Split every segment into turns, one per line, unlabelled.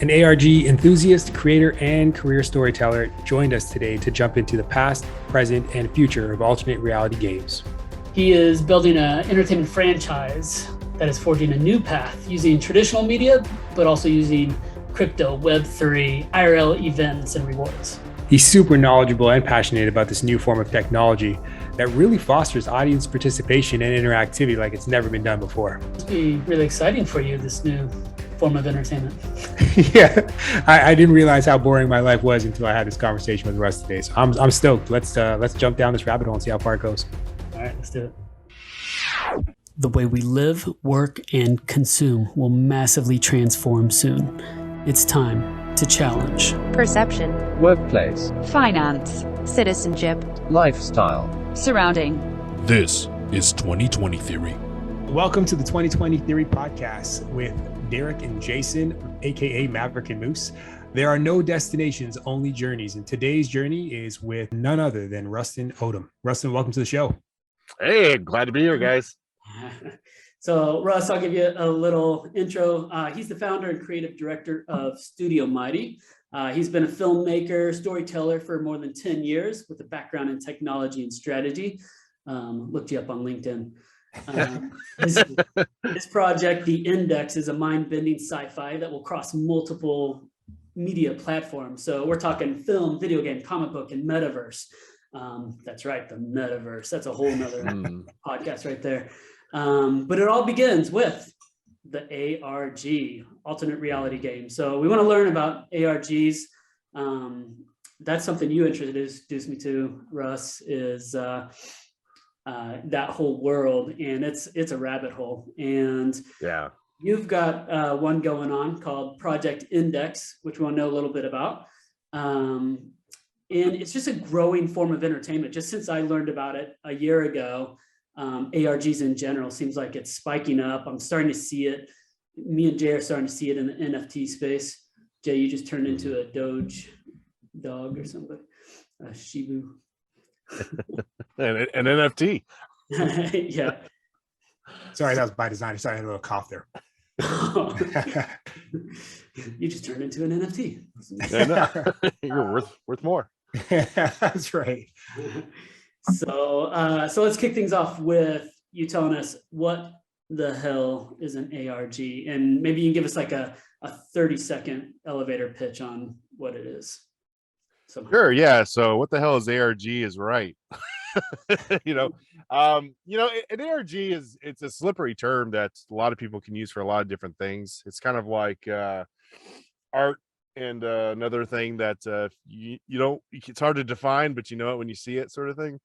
An ARG enthusiast, creator, and career storyteller joined us today to jump into the past, present, and future of alternate reality games.
He is building an entertainment franchise that is forging a new path using traditional media, but also using crypto, Web3, IRL events, and rewards.
He's super knowledgeable and passionate about this new form of technology that really fosters audience participation and interactivity like it's never been done before.
It must be really exciting for you, this new form of entertainment.
Yeah, I didn't realize how boring my life was until I had this conversation with Russ today. So I'm stoked. Let's jump down this rabbit hole and see how far it goes.
All right, let's do it. The way we live, work, and consume will massively transform soon. It's time to challenge
perception,
workplace,
finance, citizenship,
lifestyle,
surrounding.
This is 2020 Theory.
Welcome to the 2020 Theory podcast with Derek and Jason, aka Maverick and Moose. There are no destinations, only journeys. And today's journey is with none other than Rus Odom. Rustin, welcome to the show.
Hey, glad to be here, guys.
So, Russ, I'll give you a little intro. He's the founder and creative director of Studio Mighty. He's been a filmmaker, storyteller for more than 10 years with a background in technology and strategy. Looked you up on LinkedIn. This project, The Index, is a mind-bending sci-fi that will cross multiple media platforms. So we're talking film, video game, comic book, and Metaverse. That's right, the Metaverse. That's a whole nother podcast right there. But it all begins with the ARG, Alternate Reality Game. So we want to learn about ARGs. That's something you introduced me to, Russ, is that whole world, and it's a rabbit hole. And
Yeah.
you've got one going on called Project Index, which we'll know a little bit about. And it's just a growing form of entertainment. Just since I learned about it a year ago, ARGs in general seems like it's spiking up. I'm starting to see it. Me and Jay are starting to see it in the NFT space. Jay, you just turned into a Doge dog or something, a Shibu.
An NFT.
Yeah.
Sorry, that was by design. Sorry, I had a little cough there.
You just turned into an NFT.
Yeah, no. You're worth more.
That's right.
So let's kick things off with you telling us what the hell is an ARG, and maybe you can give us like a 30-second elevator pitch on what it is.
Sure, yeah. So what the hell is ARG is right. An ARG it's a slippery term that a lot of people can use for a lot of different things. It's kind of like art and another thing that you don't, it's hard to define, but you know it when you see it, sort of thing.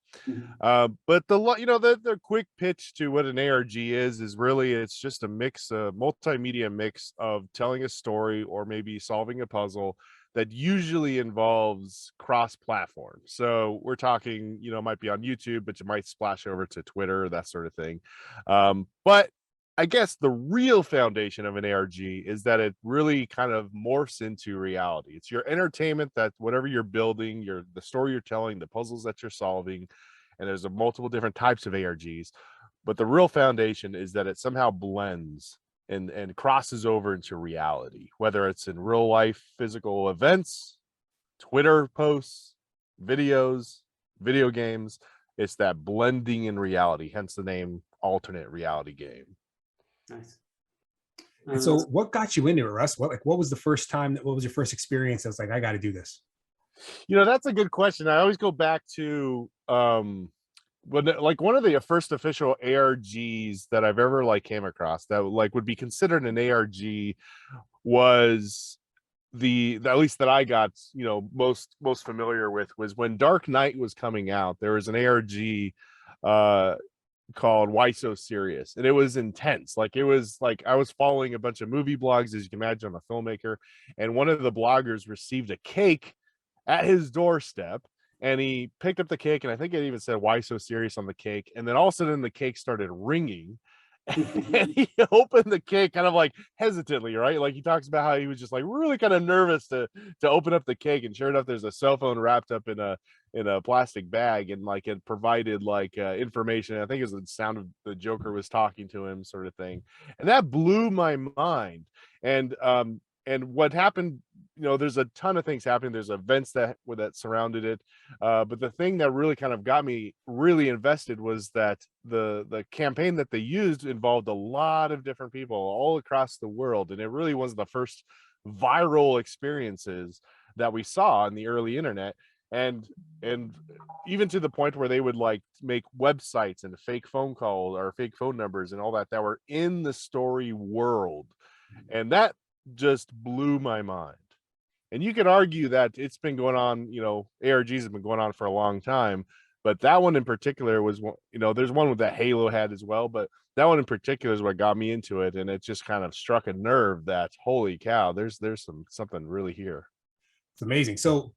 But the quick pitch to what an ARG is really, it's just a multimedia mix of telling a story or maybe solving a puzzle that usually involves cross-platform. So we're talking, it might be on YouTube, but you might splash over to Twitter, that sort of thing. But I guess the real foundation of an ARG is that it really kind of morphs into reality. It's your entertainment, that whatever you're building, the story you're telling, the puzzles that you're solving, and there's multiple different types of ARGs. But the real foundation is that it somehow blends and crosses over into reality, whether it's in real life physical events, Twitter posts, videos, video games. It's that blending in reality, hence the name Alternate Reality Game.
Nice.
And so what got you into it, Russ? What was the first time, what was your first experience that was like, I got to do this?
That's a good question. I always go back to one of the first official ARGs that I've ever came across that would be considered an ARG was at least that I got most familiar with was when Dark Knight was coming out. There was an ARG called Why So Serious, and it was intense. It was I was following a bunch of movie blogs, as you can imagine. I'm a filmmaker, and one of the bloggers received a cake at his doorstep. And he picked up the cake, and I think it even said "Why So Serious" on the cake. And then all of a sudden, the cake started ringing, and he opened the cake kind of hesitantly, right? He talks about how he was just really kind of nervous to open up the cake, and sure enough, there's a cell phone wrapped up in a plastic bag, and it provided information. I think it was the sound of the Joker was talking to him, sort of thing, and that blew my mind. And what happened, there's a ton of things happening. There's events that surrounded it, but the thing that really kind of got me really invested was that the campaign that they used involved a lot of different people all across the world, and it really was the first viral experiences that we saw in the early internet. And even to the point where they would like make websites and fake phone calls or fake phone numbers and all that were in the story world, and that just blew my mind. And you could argue that it's been going on, ARGs have been going on for a long time, but that one in particular was one, there's one with that Halo had as well, but that one in particular is what got me into it, and it just kind of struck a nerve that holy cow, there's something really here.
It's amazing. So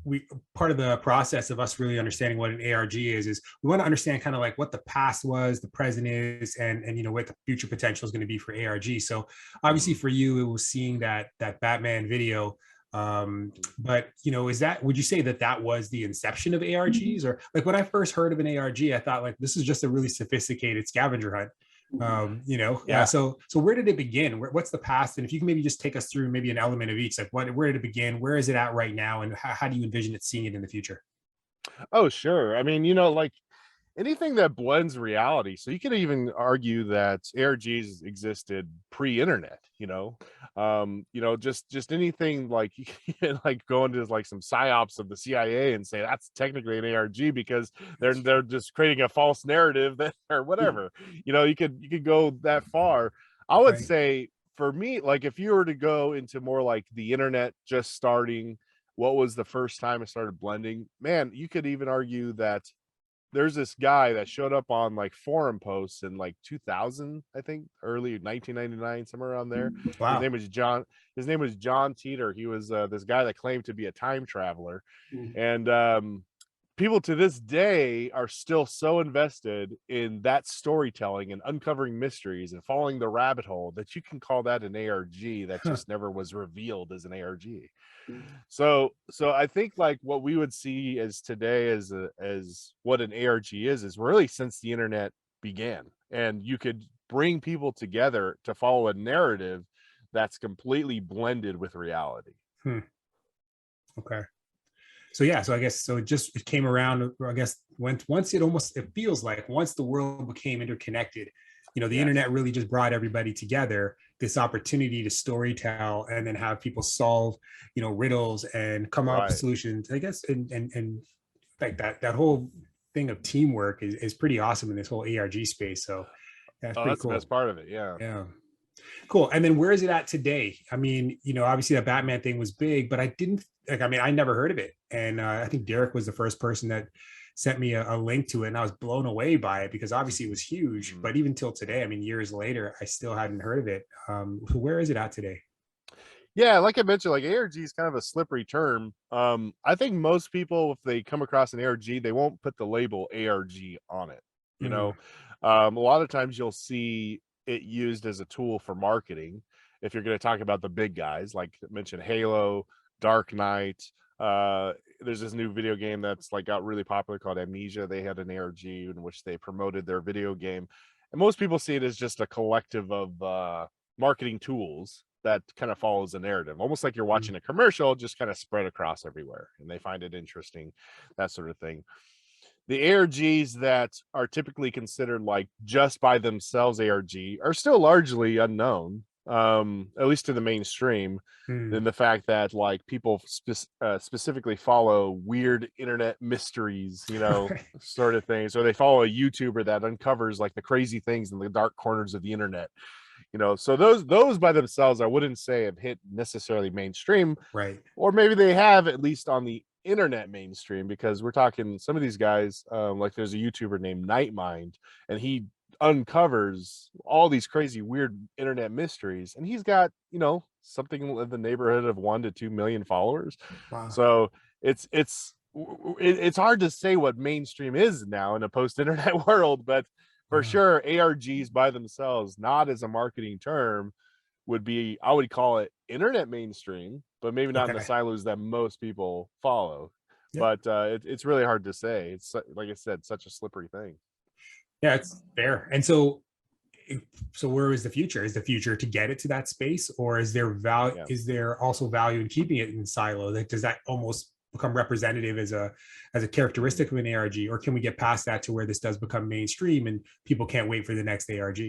we part of the process of us really understanding what an ARG is we want to understand kind of like what the past was, the present is, and what the future potential is going to be for ARG. So obviously for you, it was seeing that Batman video. But would you say that was the inception of ARGs? Or like when I first heard of an ARG, I thought like this is just a really sophisticated scavenger hunt. So where did it begin? What's the past? And if you can maybe just take us through maybe an element of each, like where did it begin? Where is it at right now? And how do you envision it seeing it in the future?
Oh, sure. I mean, like anything that blends reality. So you could even argue that ARGs existed pre-internet, just anything like you can like go into like some psyops of the CIA and say that's technically an ARG because they're just creating a false narrative that or whatever. You could go that far. I would say for me, like if you were to go into more like the internet just starting, what was the first time it started blending? Man, you could even argue that there's this guy that showed up on like forum posts in like 2000, I think, early 1999, somewhere around there.
Wow.
His name was John Teeter. He was this guy that claimed to be a time traveler. And people to this day are still so invested in that storytelling and uncovering mysteries and following the rabbit hole that you can call that an ARG that just never was revealed as an ARG. So I think like what we would see as today as what an ARG is really since the internet began, and you could bring people together to follow a narrative that's completely blended with reality.
Okay. So I guess it came around, I guess, once it feels like once the world became interconnected, the internet really just brought everybody together, this opportunity to storytell and then have people solve, riddles and come up with solutions, I guess. And like that whole thing of teamwork is pretty awesome in this whole ARG space. So that's pretty cool.
The best part of it. Yeah.
Yeah. Cool. And then where is it at today? I mean, obviously that Batman thing was big, but I never heard of it. And I think Derek was the first person that sent me a link to it, and I was blown away by it because obviously it was huge. But even till today, I mean, years later, I still hadn't heard of it. So where is it at today?
Yeah, like I mentioned, like ARG is kind of a slippery term. I think most people, if they come across an ARG, they won't put the label ARG on it. A lot of times you'll see it used as a tool for marketing. If you're going to talk about the big guys, like I mentioned, Halo, Dark Knight. There's this new video game that's like got really popular called Amnesia. They had an ARG in which they promoted their video game, and most people see it as just a collective of marketing tools that kind of follows a narrative, almost like you're watching a commercial just kind of spread across everywhere, and they find it interesting, that sort of thing. The ARGs that are typically considered like just by themselves ARG are still largely unknown, at least to the mainstream, than the fact that like people specifically follow weird internet mysteries, sort of things, or they follow a YouTuber that uncovers like the crazy things in the dark corners of the internet. So those by themselves, I wouldn't say have hit necessarily mainstream,
right?
Or maybe they have, at least on the internet mainstream, because we're talking some of these guys, like there's a YouTuber named Nightmind, and he uncovers all these crazy weird internet mysteries, and he's got something in the neighborhood of 1 to 2 million followers.
Wow.
So it's hard to say what mainstream is now in a post-internet world, but for sure ARGs by themselves, not as a marketing term, would be, I would call it internet mainstream, but maybe not in the silos that most people follow. But it's really hard to say. It's like I said, such a slippery thing.
Yeah, it's fair. And so So where is the future? Is the future to get it to that space, or is there value?
Yeah.
Is there also value in keeping it in silo? Like, does that almost become representative as a characteristic of an ARG, or can we get past that to where this does become mainstream and people can't wait for the next ARG?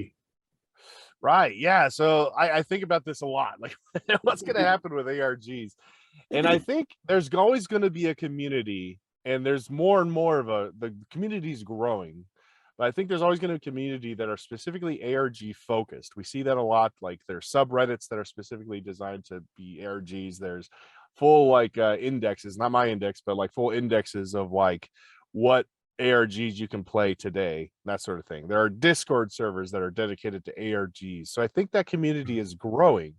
Right. Yeah. So I think about this a lot. Like, what's going to happen with ARGs? And I think there's always going to be a community, and there's more and more of the community is growing. But I think there's always going to be a community that are specifically ARG focused. We see that a lot. Like, there's subreddits that are specifically designed to be ARGs. There's full like indexes, not my index, but like full indexes of like what ARGs you can play today, that sort of thing. There are Discord servers that are dedicated to ARGs. So I think that community is growing.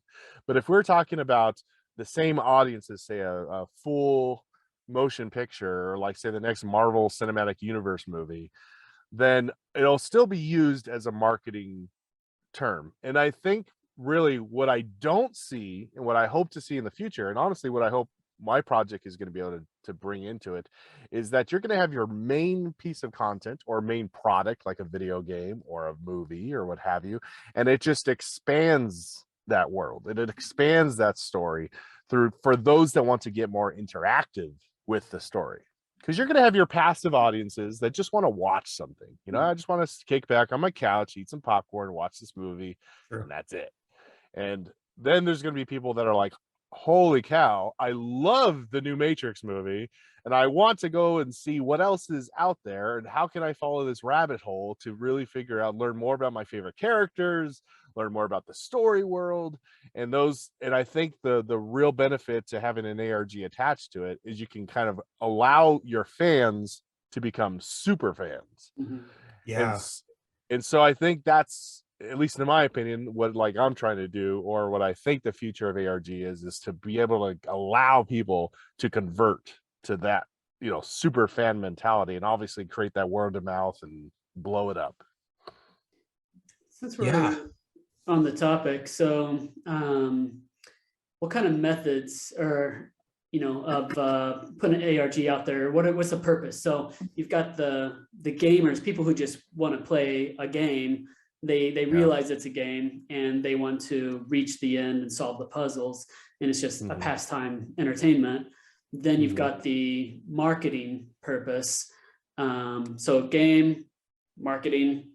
But if we're talking about the same audiences, say a full motion picture, or like say the next Marvel Cinematic Universe movie, then it'll still be used as a marketing term. And I think really what I don't see and what I hope to see in the future, and honestly what I hope my project is going to be able to bring into it, is that you're going to have your main piece of content or main product, like a video game or a movie or what have you, and it just expands that world, and it expands that story through for those that want to get more interactive with the story. Because you're going to have your passive audiences that just want to watch something. You know, I just want to kick back on my couch, eat some popcorn, watch this movie, and that's it. And then there's going to be people that are like, holy cow, I love the new Matrix movie, and I want to go and see what else is out there, and how can I follow this rabbit hole to really figure out, learn more about my favorite characters, learn more about the story world. And I think the real benefit to having an ARG attached to it is you can kind of allow your fans to become super fans.
Yeah.
And so I think that's, at least in my opinion, what like I'm trying to do, or what I think the future of ARG is to be able to allow people to convert to that, you know, super fan mentality, and obviously create that word of mouth and blow it up.
Since we're on the topic, so what kind of methods are, you know, of putting an ARG out there? What's the purpose? So you've got the gamers, people who just want to play a game. They realize it's a game and they want to reach the end and solve the puzzles, and it's just a pastime entertainment. Then you've got the marketing purpose. So game marketing.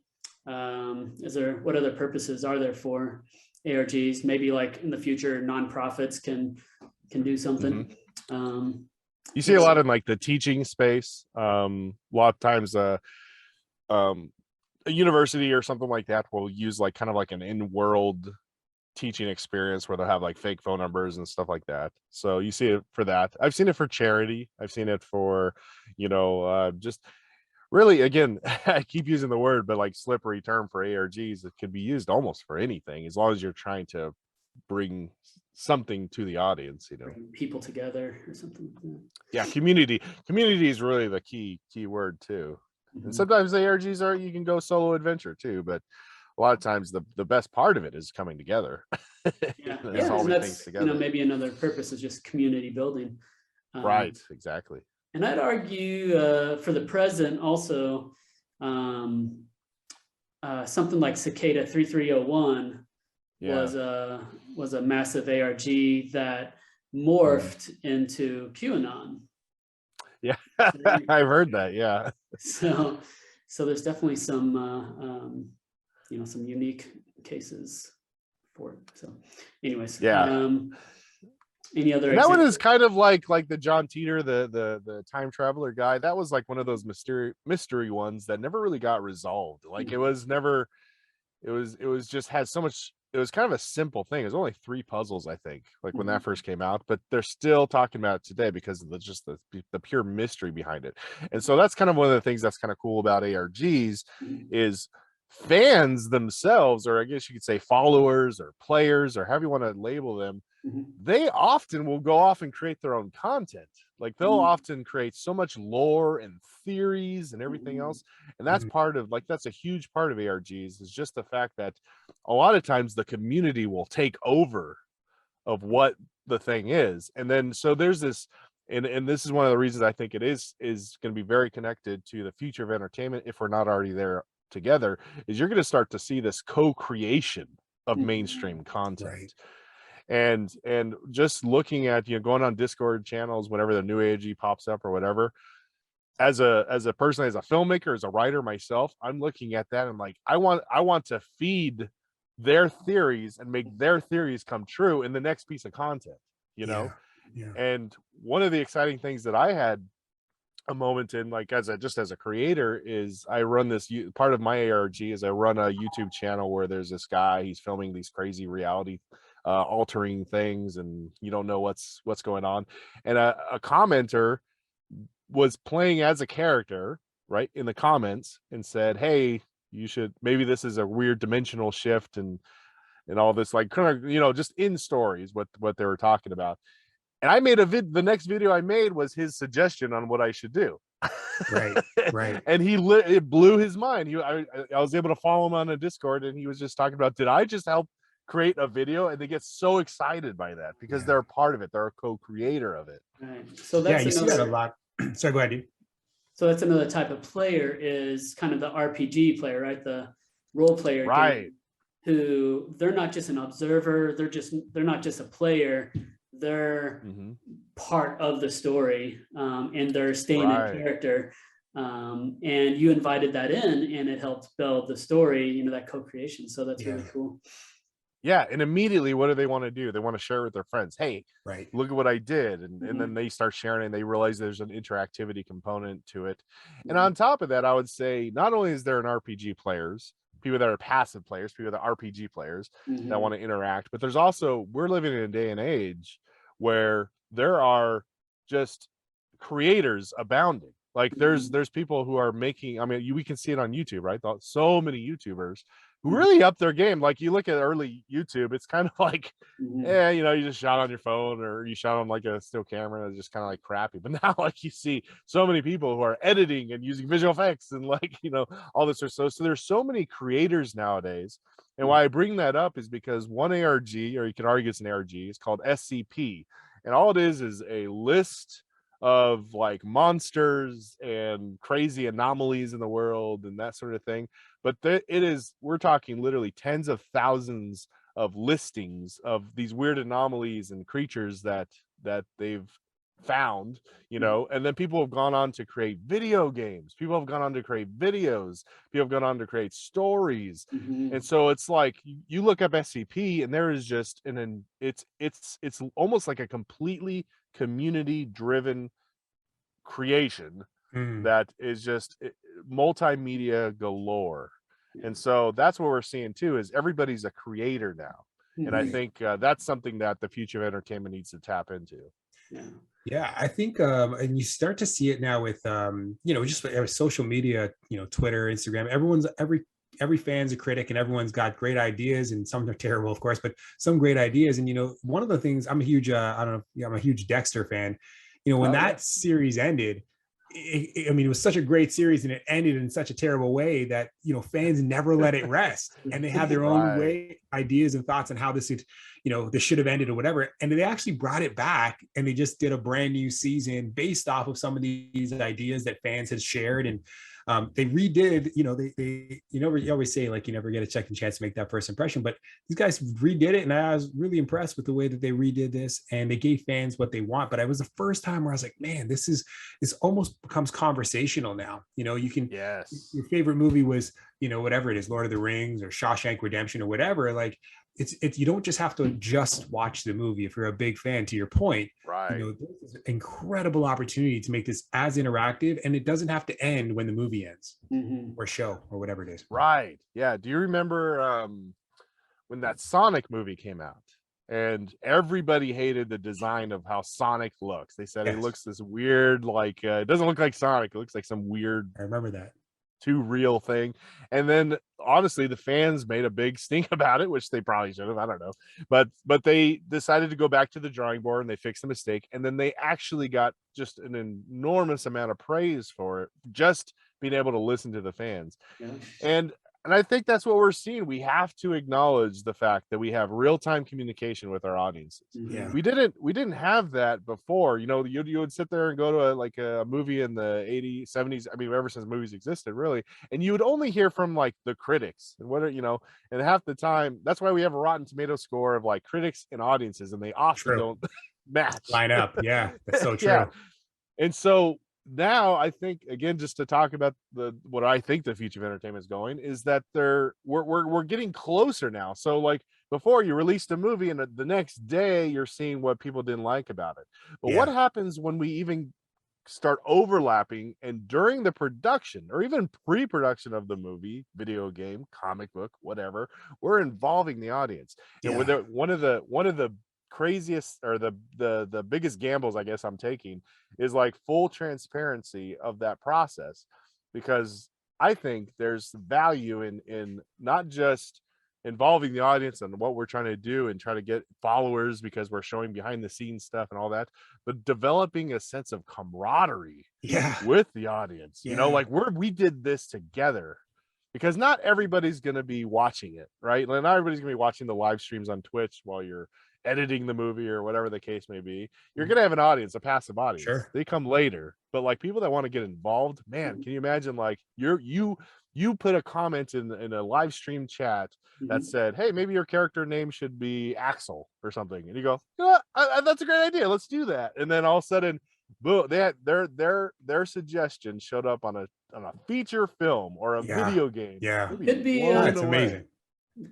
What other purposes are there for ARGs? Maybe like in the future, nonprofits can do something.
You see a lot in like the teaching space. A lot of times a university or something like that will use like kind of like an in-world teaching experience where they'll have like fake phone numbers and stuff like that. So you see it for that. I've seen it for charity. I've seen it for, you know, just really, again, I keep using the word, but like slippery term for ARGs, it could be used almost for anything, as long as you're trying to bring something to the audience, you know,
Bring people together or something like that.
Yeah, community is really the key word too. And sometimes the ARGs are, you can go solo adventure too, but a lot of times the best part of it is coming together.
That's you know, maybe another purpose is just community building.
Right, exactly.
And I'd argue for the present also, something like Cicada 3301 was a massive ARG that morphed into QAnon.
Yeah, I've heard that. Yeah.
So there's definitely some you know, some unique cases for it. So, anyways, any other?
That one is kind of like the John Teeter, the time traveler guy. That was like one of those mystery ones that never really got resolved. Like it was never. It was just had so much. It was kind of a simple thing. It was only 3 puzzles, I think, like when that first came out, but they're still talking about it today because of just the pure mystery behind it. And so that's kind of one of the things that's kind of cool about ARGs is fans themselves, or I guess you could say followers or players or however you want to label them, they often will go off and create their own content. Like they'll often create so much lore and theories and everything else. And that's part of, like, that's a huge part of ARGs, is just the fact that a lot of times the community will take over of what the thing is. And then, so there's this, and this is one of the reasons I think it is going to be very connected to the future of entertainment, if we're not already there together, is you're going to start to see this co-creation of mainstream content.
Right.
And just looking at, going on Discord channels whenever the new ARG pops up or whatever, as a person, as a filmmaker, as a writer myself, I'm looking at that and like, I want to feed their theories and make their theories come true in the next piece of content,
Yeah.
And one of the exciting things that I had a moment in, like, as a creator, is I run this part of my ARG is I run a YouTube channel where there's this guy, he's filming these crazy reality altering things, and you don't know what's going on. And a commenter was playing as a character right in the comments and said, hey, you should, maybe this is a weird dimensional shift and all this, like, kind of, just in stories what they were talking about. And I made the next video I made was his suggestion on what I should do.
Right.
And it blew his mind. I was able to follow him on a Discord, and he was just talking about, did I just help create a video? And they get so excited by that because they're a part of it. They're a co-creator of it.
Right. So that's
you see that a lot. Sorry, go ahead, dude.
So that's another type of player, is kind of the RPG player, right? The role player,
right?
Game, who they're not just an observer. They're not just a player. They're part of the story, and they're staying in character. And you invited that in, and it helped build the story, that co-creation. So that's really cool.
Yeah, and immediately, what do they want to do? They want to share with their friends. Hey, look at what I did, and then they start sharing, and they realize there's an interactivity component to it. And on top of that, I would say not only is there an RPG players, people that are passive players, people that are RPG players that want to interact, but there's also, we're living in a day and age where there are just creators abounding. Like there's people who are making, I mean, we can see it on YouTube, right? So many YouTubers who really up their game. Like you look at early YouTube, it's kind of like, you just shot on your phone or you shot on like a still camera, and it's just kind of like crappy. But now, like, you see so many people who are editing and using visual effects and like, all this. So there's so many creators nowadays. And why I bring that up is because one ARG, or you can argue it's an ARG, is called SCP. And all it is a list of like monsters and crazy anomalies in the world and that sort of thing. But we're talking literally tens of thousands of listings of these weird anomalies and creatures that they've found, and then people have gone on to create video games, people have gone on to create videos, people have gone on to create stories. And so it's like you look up SCP, and there is just it's almost like a completely community driven creation that is just multimedia galore. And so that's what we're seeing too, is everybody's a creator now. And I think that's something that the future of entertainment needs to tap into.
Yeah, I think, and you start to see it now with, just social media, Twitter, Instagram, every fan's a critic, and everyone's got great ideas, and some are terrible, of course, but some great ideas. And, one of the things, I'm a huge, I'm a huge Dexter fan. When that series ended, it was such a great series, and it ended in such a terrible way that, fans never let it rest, and they have their own way, ideas and thoughts on how this should have ended or whatever. And they actually brought it back, and they just did a brand new season based off of some of these ideas that fans had shared. And they redid, you always say, like, you never get a second chance to make that first impression, but these guys redid it. And I was really impressed with the way that they redid this, and they gave fans what they want. But it was the first time where I was like, man, this almost becomes conversational now. You can, your favorite movie was, whatever it is, Lord of the Rings or Shawshank Redemption or whatever. Like, it's you don't just have to just watch the movie if you're a big fan, to your point. There's an incredible opportunity to make this as interactive, and it doesn't have to end when the movie ends or show or whatever it is.
Right. Yeah. Do you remember when that Sonic movie came out? And everybody hated the design of how Sonic looks. They said it looks this weird, like it doesn't look like Sonic. It looks like some weird,
I remember that,
too real thing. And then honestly, the fans made a big stink about it, which they probably should have. I don't know. But they decided to go back to the drawing board, and they fixed the mistake. And then they actually got just an enormous amount of praise for it, just being able to listen to the fans. And And I think that's what we're seeing. We have to acknowledge the fact that we have real-time communication with our audiences.
Yeah.
We didn't have that before. You know, you would sit there and go to a movie in the 80s, 70s, I mean, ever since movies existed, really, and you would only hear from like the critics and what are, you know, and half the time, that's why we have a Rotten Tomato score of like critics and audiences, and they often don't match.
Line up. Yeah, that's so true.
Yeah. And so now I think, again, just to talk about what I think the future of entertainment is going, is that we're getting closer now. So like before, you released a movie and the next day you're seeing what people didn't like about it. But what happens when we even start overlapping, and during the production or even pre-production of the movie, video game, comic book, whatever, we're involving the audience. And with one of the craziest, or the biggest gambles I guess I'm taking, is like full transparency of that process, because I think there's value in not just involving the audience and what we're trying to do and try to get followers because we're showing behind the scenes stuff and all that, but developing a sense of camaraderie with the audience. You know, like we did this together, because not everybody's going to be watching it, right? Like not everybody's going to be watching the live streams on Twitch while you're editing the movie or whatever the case may be. You're going to have an audience, a passive audience.
Sure.
They come later, but like people that want to get involved, man, can you imagine like you put a comment in a live stream chat that said, hey, maybe your character name should be Axel or something, and you go, you know what? That's a great idea, let's do that. And then all of a sudden, boom, they had their suggestion showed up on a feature film or a video game.
Could be
that's amazing.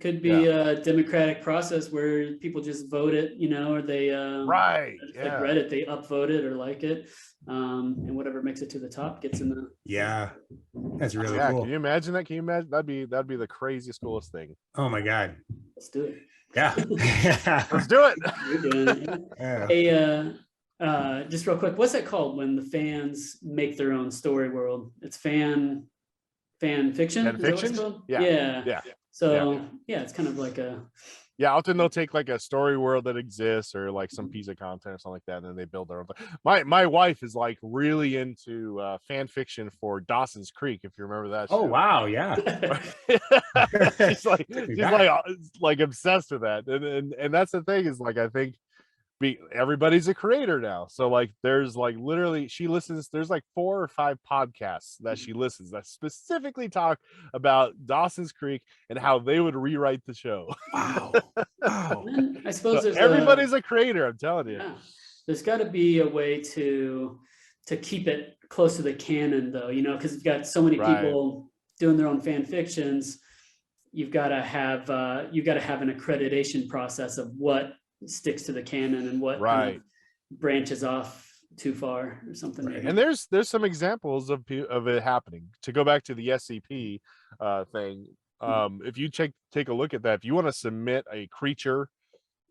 Could be a democratic process where people just vote it, you know, or they like Reddit, they upvote it or like it, and whatever makes it to the top gets in the
that's really cool.
Can you imagine that? Can you imagine? That'd be the craziest, coolest thing.
Oh my god,
let's do it.
Let's do it.
Hey, just real quick, what's that called when the fans make their own story world? It's fan fiction.
Fan fiction? Yeah.
So it's kind of like a
often they'll take like a story world that exists or like some piece of content or something like that, and then they build their own thing. My wife is like really into fan fiction for Dawson's Creek, if you remember that show.
Oh wow, yeah.
she's like obsessed with that, and that's the thing, is like I think everybody's a creator now, so like there's like literally she listens, there's like 4 or 5 podcasts that she listens that specifically talk about Dawson's Creek and how they would rewrite the show.
Wow.
I suppose
so everybody's a creator, I'm telling you.
There's got to be a way to keep it close to the canon, though, you know, because you've got so many people doing their own fan fictions. You've got to have an accreditation process of what sticks to the canon and what kind of branches off too far or something.
And there's some examples of it happening. To go back to the SCP thing, if you take a look at that, if you want to submit a creature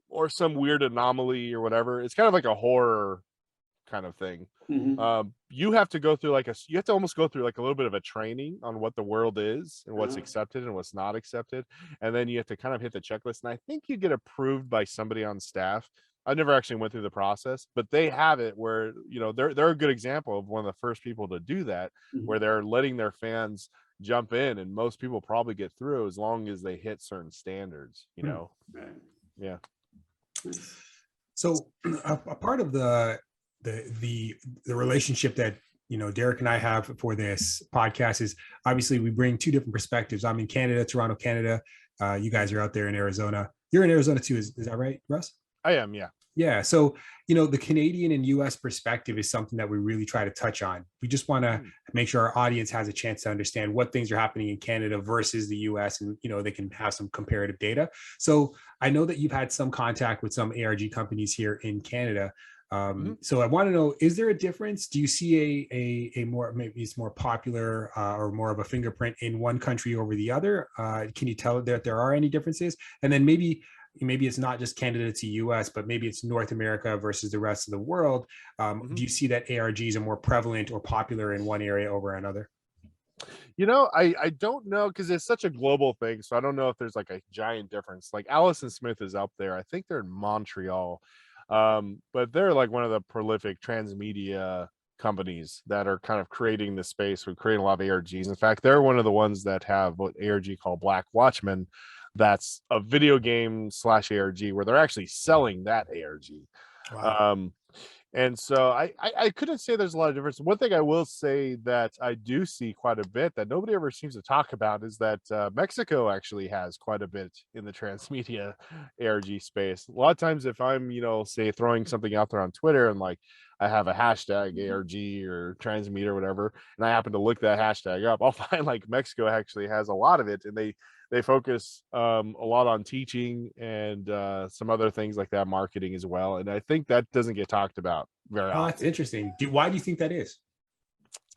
or some weird anomaly or whatever, it's kind of like a horror kind of thing. You have to go through you have to almost go through like a little bit of a training on what the world is and what's accepted and what's not accepted, and then you have to kind of hit the checklist, and I think you get approved by somebody on staff. I never actually went through the process, but they have it where, you know, they're a good example of one of the first people to do that, where they're letting their fans jump in, and most people probably get through as long as they hit certain standards, you know.
So a part of the relationship that, you know, Derek and I have for this podcast is obviously we bring 2 different perspectives. I'm in Canada, Toronto, Canada. You guys are out there in Arizona. You're in Arizona too, is that right, Russ?
I am,
yeah. So, you know, the Canadian and US perspective is something that we really try to touch on. We just want to make sure our audience has a chance to understand what things are happening in Canada versus the US, and, you know, they can have some comparative data. So I know that you've had some contact with some ARG companies here in Canada. So I want to know, is there a difference? Do you see a more, maybe it's more popular or more of a fingerprint in one country over the other? Can you tell that there are any differences? And then maybe it's not just Canada to US, but maybe it's North America versus the rest of the world. Do you see that ARGs are more prevalent or popular in one area over another?
You know, I don't know, because it's such a global thing, so I don't know if there's like a giant difference. Like Allison Smith is up there. I think they're in Montreal. But they're like one of the prolific transmedia companies that are kind of creating the space. We're creating a lot of ARGs. In fact, they're one of the ones that have what ARG called Black Watchman. That's a video game / ARG where they're actually selling that ARG.
Wow.
And so I couldn't say there's a lot of difference. One thing I will say that I do see quite a bit that nobody ever seems to talk about is that Mexico actually has quite a bit in the transmedia ARG space. A lot of times if I'm, say throwing something out there on Twitter and like I have a hashtag ARG or transmedia or whatever, and I happen to look that hashtag up, I'll find like Mexico actually has a lot of it, and they focus a lot on teaching and some other things like that, marketing as well. And I think that doesn't get talked about very
Oh,
often.
that's interesting. Why do you think that is?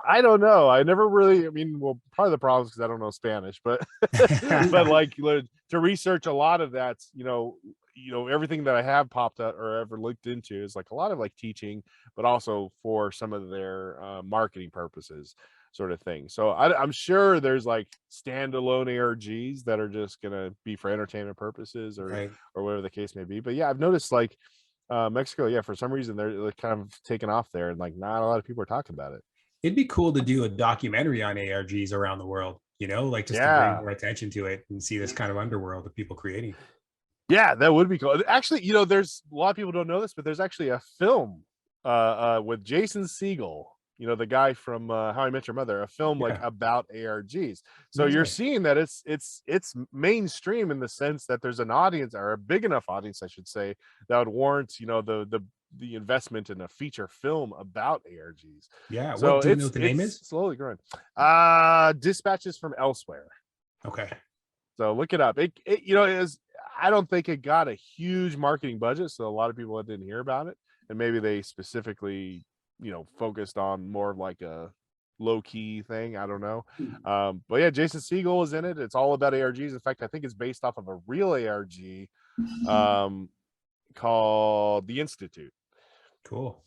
I don't know. I never really, well, probably the problem is because I don't know Spanish, but but like to research a lot of that, everything that I have popped up or ever looked into is like a lot of like teaching, but also for some of their marketing purposes, sort of thing. So I'm sure there's like standalone ARGs that are just gonna be for entertainment purposes or
Right.
or whatever the case may be. But yeah, I've noticed like Mexico, yeah, for some reason they're like kind of taken off there, and like not a lot of people are talking about it.
It'd be cool to do a documentary on ARGs around the world, like just to bring
Yeah.
more attention to it and see this kind of underworld of people creating.
Yeah, that would be cool. Actually, there's a lot of people don't know this, but there's actually a film with Jason Segel, the guy from How I Met Your Mother, a film like
Yeah.
about ARGs. So you're
Nice.
seeing that it's mainstream in the sense that there's an audience, or a big enough audience, I should say, that would warrant, the investment in a feature film about ARGs.
Yeah.
So
What do you know what the name
it's
is?
slowly growing. Dispatches from Elsewhere.
Okay.
So look it up. It is. I don't think it got a huge marketing budget, so a lot of people didn't hear about it, and maybe they specifically, focused on more of like a low key thing. I don't know. But yeah, Jason Segel is in it. It's all about ARGs. In fact, I think it's based off of a real ARG called The Institute.
Cool.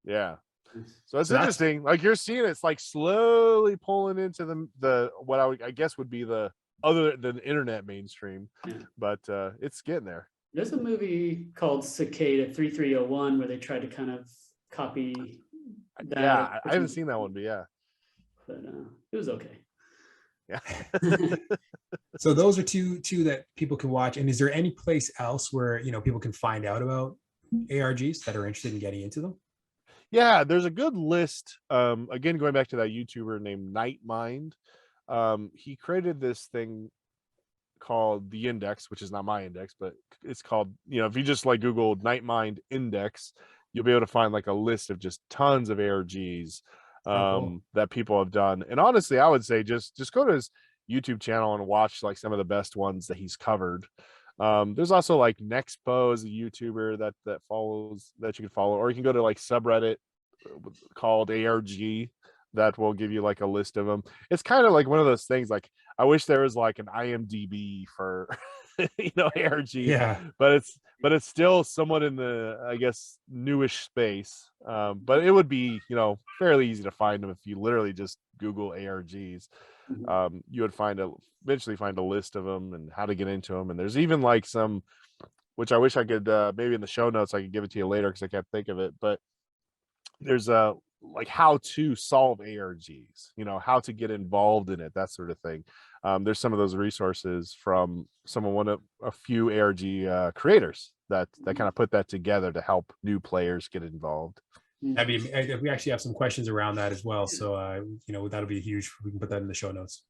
Yeah. So it's
So that's-
interesting. Like you're seeing it's like slowly pulling into the what I guess would be the other than internet mainstream,
Yeah.
but it's getting there.
There's a movie called Cicada 3301 where they tried to kind of copy that.
Yeah, I haven't seen that one, but yeah.
But it was okay.
Yeah.
So those are two that people can watch. And is there any place else where people can find out about ARGs that are interested in getting into them?
Yeah, there's a good list. Again, going back to that YouTuber named Nightmind. He created this thing called the Index, which is not my index, but it's called, if you just like Google Nightmind Index, you'll be able to find like a list of just tons of ARGs
Cool.
that people have done. And honestly, I would say just go to his YouTube channel and watch like some of the best ones that he's covered. There's also like Nexpo is a YouTuber that follows that you can follow, or you can go to like subreddit called ARG that will give you like a list of them. It's kind of like one of those things, like I wish there was like an IMDb for ARG,
Yeah.
but it's still somewhat in the, I guess, newish space. But it would be fairly easy to find them if you literally just Google ARGs. You would eventually find a list of them and how to get into them. And there's even like some, which I wish I could maybe in the show notes I could give it to you later because I can't think of it, but there's like how to solve ARGs, how to get involved in it, that sort of thing. There's some of those resources from one of a few ARG creators that kind of put that together to help new players get involved.
I mean, we actually have some questions around that as well. So, that'll be huge. We can put that in the show notes.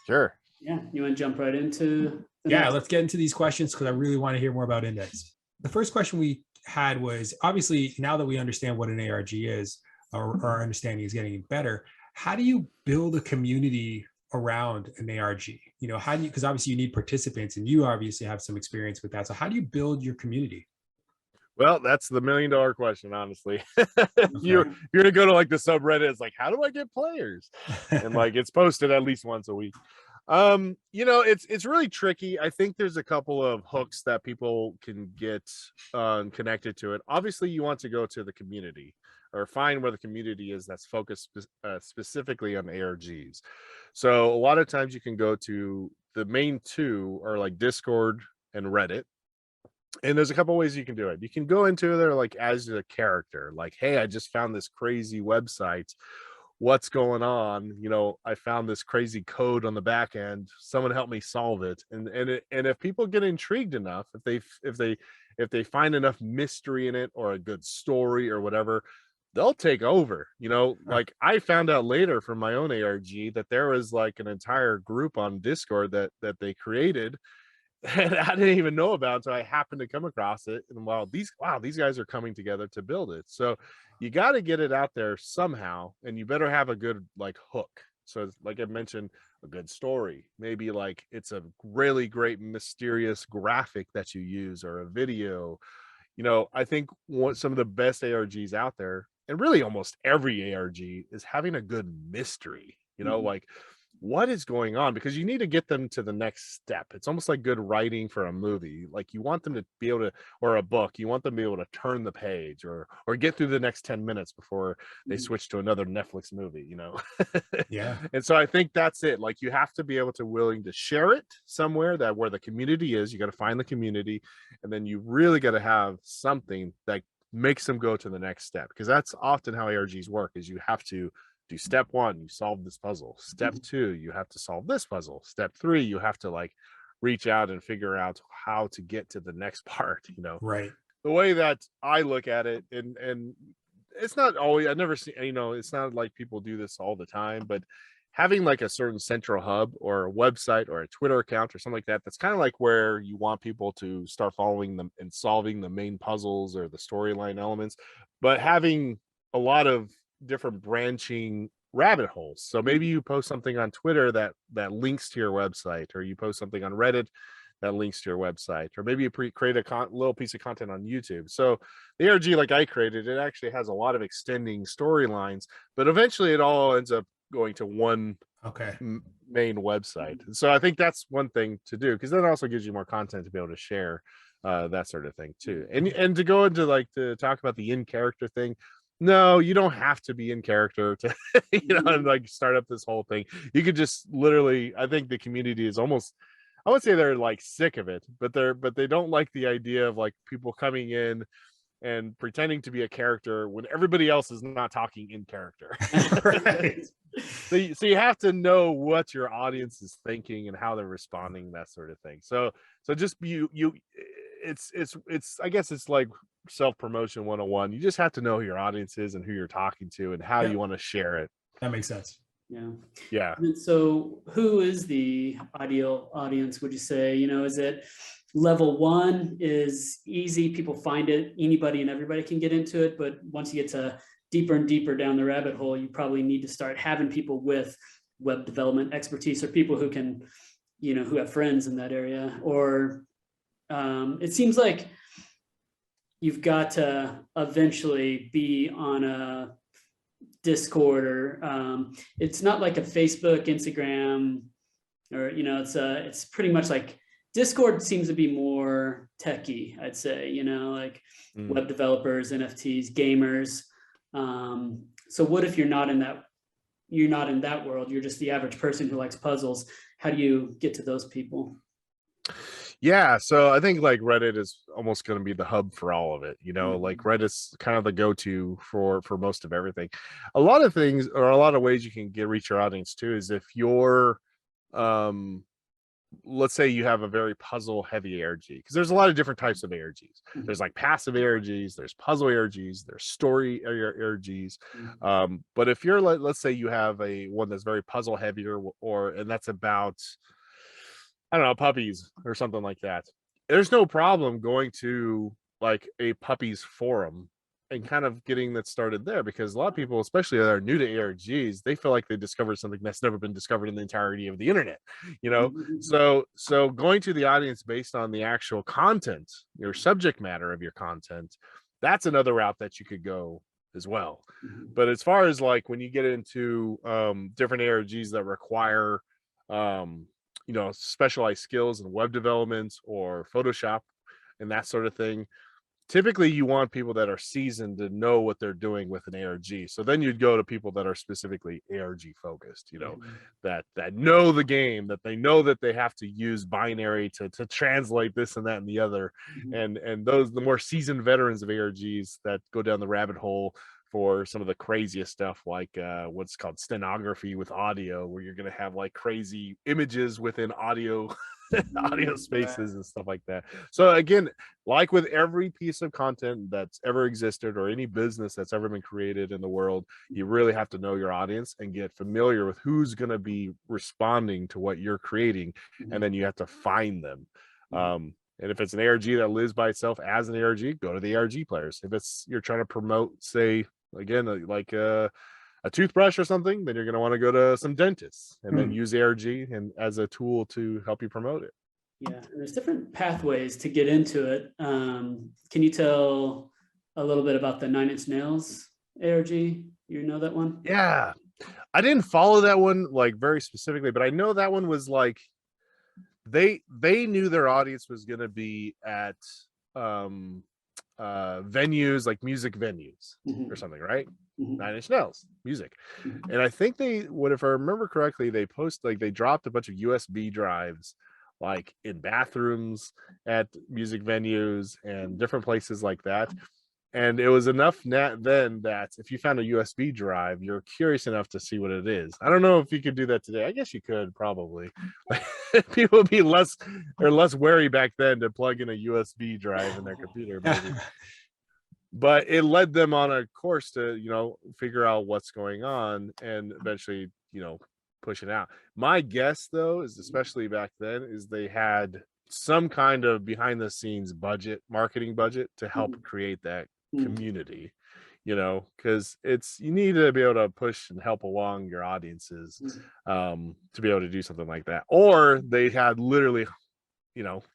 Sure.
Yeah. You want to jump right into
let's get into these questions because I really want to hear more about Index. The first question we had was, obviously, now that we understand what an ARG is, our understanding is getting better. How do you build a community around an ARG? How do you, because obviously you need participants and you obviously have some experience with that. So how do you build your community?
Well, that's the $1 million question, honestly. You're gonna go to like the subreddit, it's like, how do I get players? And like it's posted at least once a week. It's really tricky. I think there's a couple of hooks that people can get connected to it. Obviously, you want to go to the community or find where the community is that's focused specifically on ARGs. So a lot of times you can go to the main two, or like Discord and Reddit. And there's a couple ways you can do it. You can go into there like as a character, like, hey, I just found this crazy website. What's going on? I found this crazy code on the back end. Someone help me solve it. And if people get intrigued enough, if they find enough mystery in it or a good story or whatever, they'll take over. Like I found out later from my own ARG that there was like an entire group on Discord that they created, and I didn't even know about until I happened to come across it. And these guys are coming together to build it. So you got to get it out there somehow, and you better have a good like hook. So like I mentioned, a good story, maybe like it's a really great mysterious graphic that you use or a video. I think some of the best ARGs out there, and really almost every ARG, is having a good mystery. Like what is going on, because you need to get them to the next step. It's almost like good writing for a movie. Like you want them to be able to, or a book, you want them to be able to turn the page or get through the next 10 minutes before they switch to another Netflix movie.
Yeah.
And so I think that's it. Like you have to be able to willing to share it somewhere that where the community is. You got to find the community, and then you really got to have something that makes them go to the next step, because that's often how ARGs work. Is you have to do step 1, you solve this puzzle. Step 2, you have to solve this puzzle. Step 3, you have to like reach out and figure out how to get to the next part.
Right.
The way that I look at it, and it's not always, I never see, it's not like people do this all the time, but having like a certain central hub or a website or a Twitter account or something like that, that's kind of like where you want people to start following them and solving the main puzzles or the storyline elements, but having a lot of different branching rabbit holes. So maybe you post something on Twitter that links to your website, or you post something on Reddit that links to your website, or maybe you create a little piece of content on YouTube. So the ARG like I created, it actually has a lot of extending storylines, but eventually it all ends up going to one main website. So I think that's one thing to do, because that also gives you more content to be able to share, that sort of thing too. And to go into like to talk about the in character thing, no, you don't have to be in character to and like start up this whole thing. You could just literally, I think the community is almost, I would say they're like sick of it, but they don't like the idea of like people coming in and pretending to be a character when everybody else is not talking in character.
Right.
So you have to know what your audience is thinking and how they're responding, that sort of thing. So just it's I guess it's like self-promotion 101. You just have to know who your audience is and who you're talking to and how you want to share it.
That makes sense.
Yeah. And so who is the ideal audience, would you say? Is it level 1 is easy, people find it, anybody and everybody can get into it, but once you get to deeper and deeper down the rabbit hole, you probably need to start having people with web development expertise, or people who can, who have friends in that area, or it seems like you've got to eventually be on a Discord, or it's not like a Facebook, Instagram, or it's pretty much like Discord seems to be more techy, I'd say, like web developers, NFTs, gamers. So what if you're not in that world, you're just the average person who likes puzzles? How do you get to those people?
Yeah, so I think like Reddit is almost going to be the hub for all of it. Like Reddit's kind of the go-to for most of everything. A lot of things, or a lot of ways you can reach your audience too, is if you're let's say you have a very puzzle heavy ARG, because there's a lot of different types of ARGs. There's like passive ARGs, there's puzzle ARGs, there's story ARGs. But if you're let's say you have one that's very puzzle heavier, and that's about, I don't know, puppies or something like that, there's no problem going to like a puppies forum and kind of getting that started there, because a lot of people, especially that are new to ARGs, they feel like they discovered something that's never been discovered in the entirety of the internet, So going to the audience based on the actual content, your subject matter of your content, that's another route that you could go as well. But as far as like when you get into different ARGs that require specialized skills in web development or Photoshop and that sort of thing, typically you want people that are seasoned to know what they're doing with an ARG. So then you'd go to people that are specifically ARG focused, that know the game, that they know that they have to use binary to translate this and that and the other. And those, the more seasoned veterans of ARGs that go down the rabbit hole for some of the craziest stuff, like what's called stenography with audio, where you're going to have like crazy images within audio audio spaces and stuff like that. So again, like with every piece of content that's ever existed or any business that's ever been created in the world, you really have to know your audience and get familiar with who's going to be responding to what you're creating, and then you have to find them. And if it's an ARG that lives by itself as an ARG, go to the ARG players. If it's you're trying to promote, say again, like a toothbrush or something, then you're going to want to go to some dentists and then use ARG and as a tool to help you promote it.
Yeah, and there's different pathways to get into it. Can you tell a little bit about the 9 Inch Nails ARG? You know that one?
Yeah, I didn't follow that one like very specifically, but I know that one was like they knew their audience was going to be at venues, like music venues or something, right? 9 Inch Nails music. And I think if I remember correctly, they dropped a bunch of USB drives like in bathrooms at music venues and different places like that. And it was enough then that if you found a USB drive, you're curious enough to see what it is. I don't know if you could do that today. I guess you could probably. People would be less wary back then to plug in a USB drive in their computer, maybe. But it led them on a course to, figure out what's going on and eventually, push it out. My guess, though, is especially back then, is they had some kind of behind the scenes marketing budget to help create that community, because you need to be able to push and help along your audiences to be able to do something like that. Or they had literally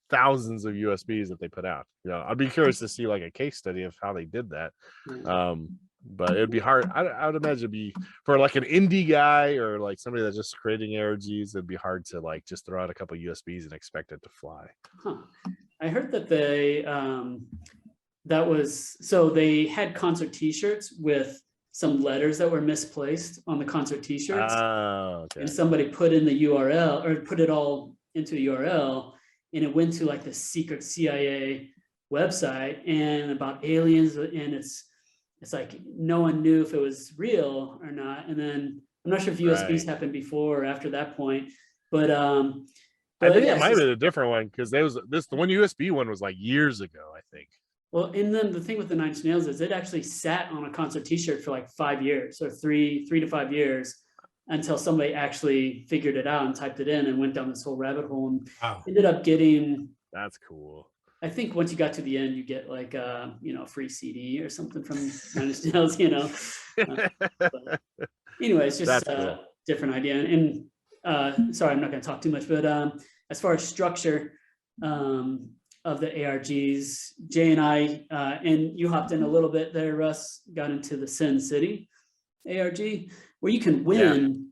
thousands of USBs that they put out. I'd be curious to see like a case study of how they did that. But it'd be hard. I would imagine it'd be for like an indie guy or like somebody that's just creating ARGs. It'd be hard to like just throw out a couple of USBs and expect it to fly.
I heard that they they had concert T-shirts with some letters that were misplaced on the concert T-shirts.
Oh, okay.
And somebody put in the URL or put it all into a URL, and it went to like the secret CIA website and about aliens, and it's like no one knew if it was real or not. And then I'm not sure if USBs happened before or after that point, but
I think it might have been a different one because the one USB one was like years ago, I think.
Well, and then the thing with the 9 Inch Nails is it actually sat on a concert T-shirt for like 5 years or three to 5 years until somebody actually figured it out and typed it in and went down this whole rabbit hole and ended up getting.
That's cool.
I think once you got to the end, you get like a free CD or something from 9 Inch Nails, But anyway, it's just a different idea. And sorry, I'm not going to talk too much, but as far as structure of the ARGs, Jay and I, and you hopped in a little bit there, Russ, got into the Sin City ARG, where you can win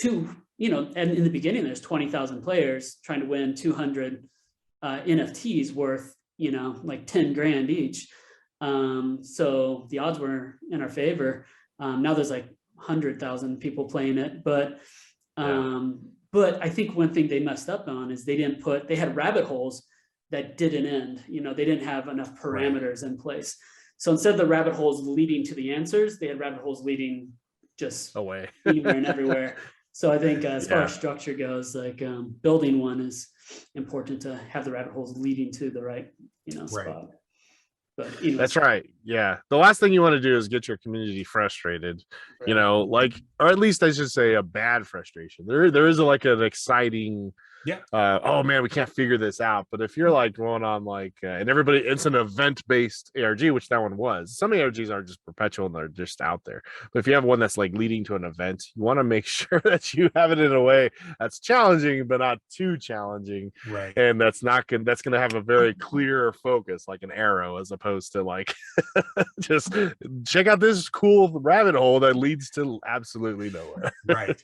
and in the beginning, there's 20,000 players trying to win 200 NFTs worth, like 10 grand each. So the odds were in our favor. Now there's like 100,000 people playing it, but I think one thing they messed up on is they had rabbit holes that didn't end. They didn't have enough parameters in place. So instead of the rabbit holes leading to the answers, they had rabbit holes leading just
away
anywhere and everywhere. So I think as far as structure goes, like building one is important to have the rabbit holes leading to the right, spot. But
that's right. Yeah. The last thing you want to do is get your community frustrated, or at least I should say a bad frustration. There is an exciting, oh man, we can't figure this out. But if you're like going on and everybody, it's an event-based ARG, which that one was. Some ARGs are just perpetual and they're just out there. But if you have one that's like leading to an event, you want to make sure that you have it in a way that's challenging, but not too challenging.
Right.
And that's going to have a very clear focus, like an arrow, as opposed to like just check out this cool rabbit hole that leads to absolutely nowhere.
Right.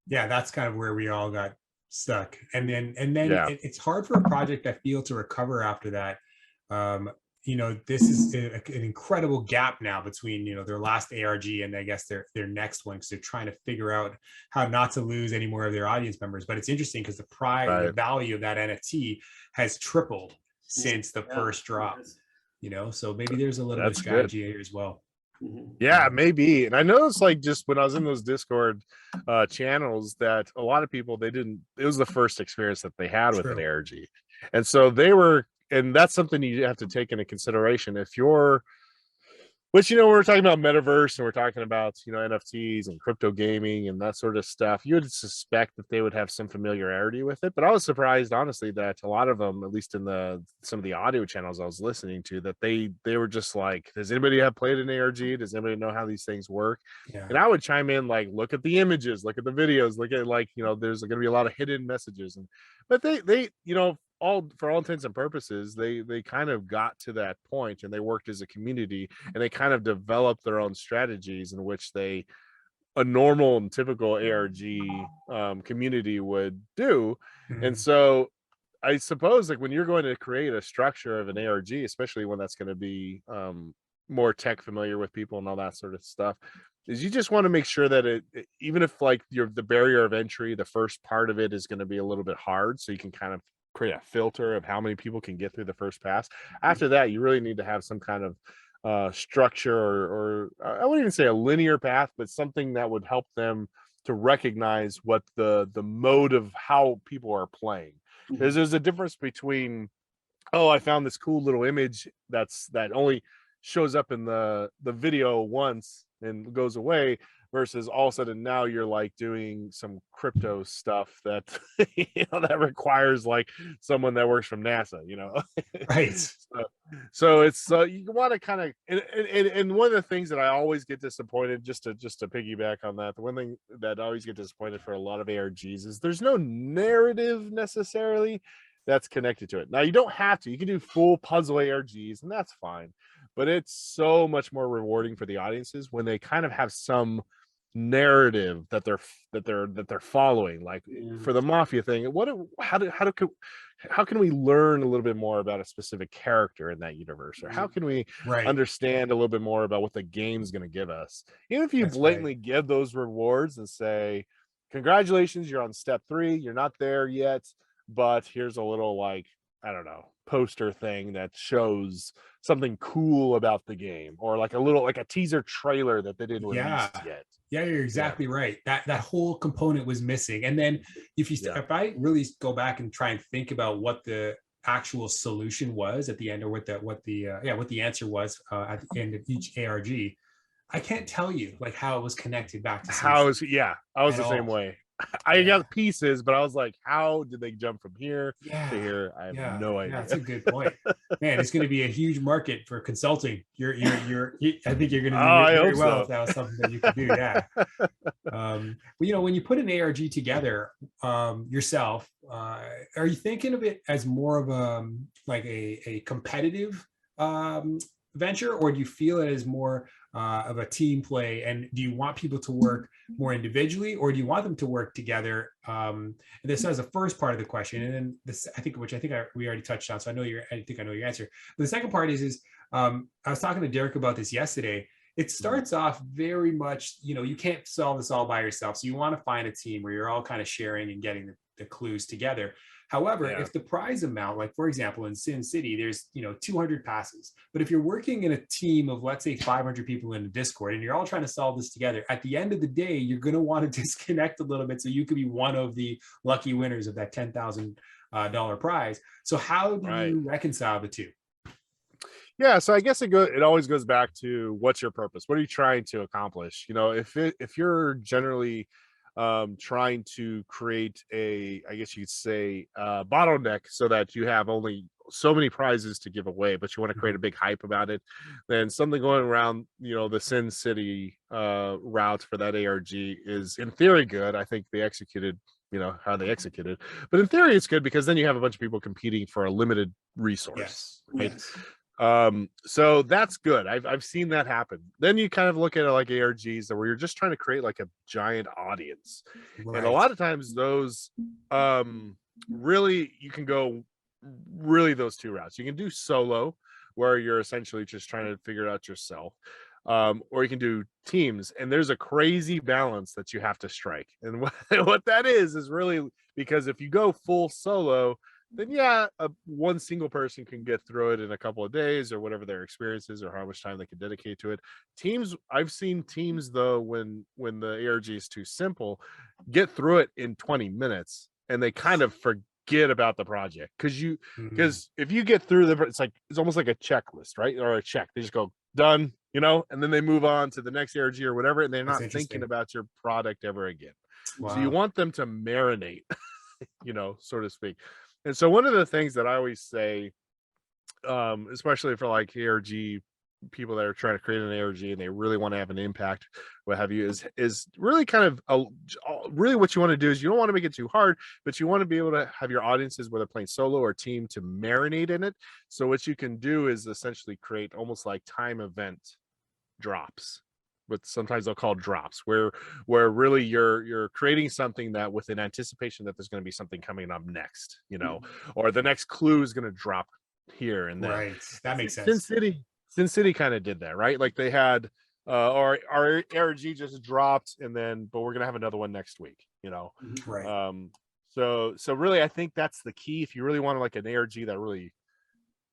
Yeah, that's kind of where we all got stuck. And then it's hard for a project, I feel, to recover after that. this is an incredible gap now between, their last ARG and I guess their next one, because they're trying to figure out how not to lose any more of their audience members. But it's interesting because the value of that NFT has tripled since the first drop, so maybe there's a little bit of strategy here as well.
Yeah, maybe. And I noticed, like, just when I was in those Discord channels, that a lot of people, it was the first experience that they had with an ARG. And so and that's something you have to take into consideration. If you're, which, when we're talking about Metaverse and we're talking about, NFTs and crypto gaming and that sort of stuff, you would suspect that they would have some familiarity with it. But I was surprised, honestly, that a lot of them, at least in some of the audio channels I was listening to, that they were just like, does anybody have played an ARG? Does anybody know how these things work? Yeah. And I would chime in, like, look at the images, look at the videos, look at, like, there's going to be a lot of hidden messages. But they for all intents and purposes, they kind of got to that point, and they worked as a community, and they kind of developed their own strategies in which a normal and typical ARG community would do. And so I suppose, like, when you're going to create a structure of an ARG, especially one that's going to be more tech familiar with people and all that sort of stuff, is you just want to make sure that even if, like, the barrier of entry, the first part of it is going to be a little bit hard, so you can kind of create a filter of how many people can get through the first pass. After that, you really need to have some kind of structure, or I wouldn't even say a linear path, but something that would help them to recognize what the mode of how people are playing. Because there's a difference between, I found this cool little image that only shows up in the video once and goes away, versus all of a sudden now you're, like, doing some crypto stuff that that requires, like, someone that works from NASA,
right?
So it's you want to kind of, and one of the things that I always get disappointed, just to piggyback on that, the one thing that I always get disappointed for a lot of ARGs is there's no narrative necessarily that's connected to it. Now, you don't have to. You can do full puzzle ARGs, and that's fine. But it's so much more rewarding for the audiences when they kind of have some narrative that they're following. Like, for the mafia thing, how can we learn a little bit more about a specific character in that universe, or how can we understand a little bit more about what the game's going to give us? Even if you blatantly give those rewards and say, congratulations, you're on step 3, you're not there yet, but here's a little, like, I don't know, poster thing that shows something cool about the game, or like a teaser trailer that they didn't release yet.
Yeah, you're exactly right. That whole component was missing. And then if I really go back and try and think about what the actual solution was at the end, or what the answer was at the end of each ARG, I can't tell you, like, how it was connected back to
I was the same way. I got pieces, but I was like, how did they jump from here to here? I have no idea.
That's a good point. Man, it's going to be a huge market for consulting. I think you're going to do very well if that was something that you could do. Yeah. When you put an ARG together yourself, are you thinking of it as more of a competitive venture, or do you feel it as more of a team play? And do you want people to work more individually, or do you want them to work together? And this is the first part of the question, and then this, we already touched on. So I think I know your answer. But the second part is I was talking to Derek about this yesterday. It starts off very much, you can't solve this all by yourself. So you want to find a team where you're all kind of sharing and getting the clues together. However, if the prize amount, like, for example, in Sin City, there's 200 passes. But if you're working in a team of, let's say, 500 people in a Discord, and you're all trying to solve this together, at the end of the day, you're going to want to disconnect a little bit so you could be one of the lucky winners of that $10,000 prize. So how do you reconcile the two?
Yeah, so I guess it always goes back to, what's your purpose? What are you trying to accomplish? If you're generally trying to create I guess you'd say, bottleneck, so that you have only so many prizes to give away, but you want to create a big hype about it, then something going around, the Sin City route for that ARG is, in theory, good. I think they executed, how they executed, but in theory it's good, because then you have a bunch of people competing for a limited resource. Yes. So that's good. I've seen that happen. Then you kind of look at it like ARGs, where you're just trying to create, like, a giant audience. And a lot of times those really, you can go really those two routes. You can do solo, where you're essentially just trying to figure it out yourself. Or you can do teams, and there's a crazy balance that you have to strike. And what that is really, because if you go full solo, then yeah, one single person can get through it in a couple of days or whatever their experience is or how much time they can dedicate to it. Teams, I've seen teams though, when the ARG is too simple, get through it in 20 minutes and they kind of forget about the project. Because if you get through it's almost like a checklist, right? Or a check. They just go done, and then they move on to the next ARG or whatever, and they're not thinking about your product ever again. Wow. So you want them to marinate, so to speak. And so one of the things that I always say, especially for like ARG people that are trying to create an ARG and they really want to have an impact, what have you, is really kind of really what you want to do is you don't want to make it too hard, but you want to be able to have your audiences, whether playing solo or team, to marinate in it. So what you can do is essentially create almost like time event drops, but sometimes they'll call drops, where really you're creating something that with an anticipation that there's going to be something coming up next, or the next clue is going to drop here and there.
Right, that makes sense.
Sin City kind of did that, right? Like they had our ARG just dropped, but we're gonna have another one next week,
Right.
So really I think that's the key. If you really want like an ARG that really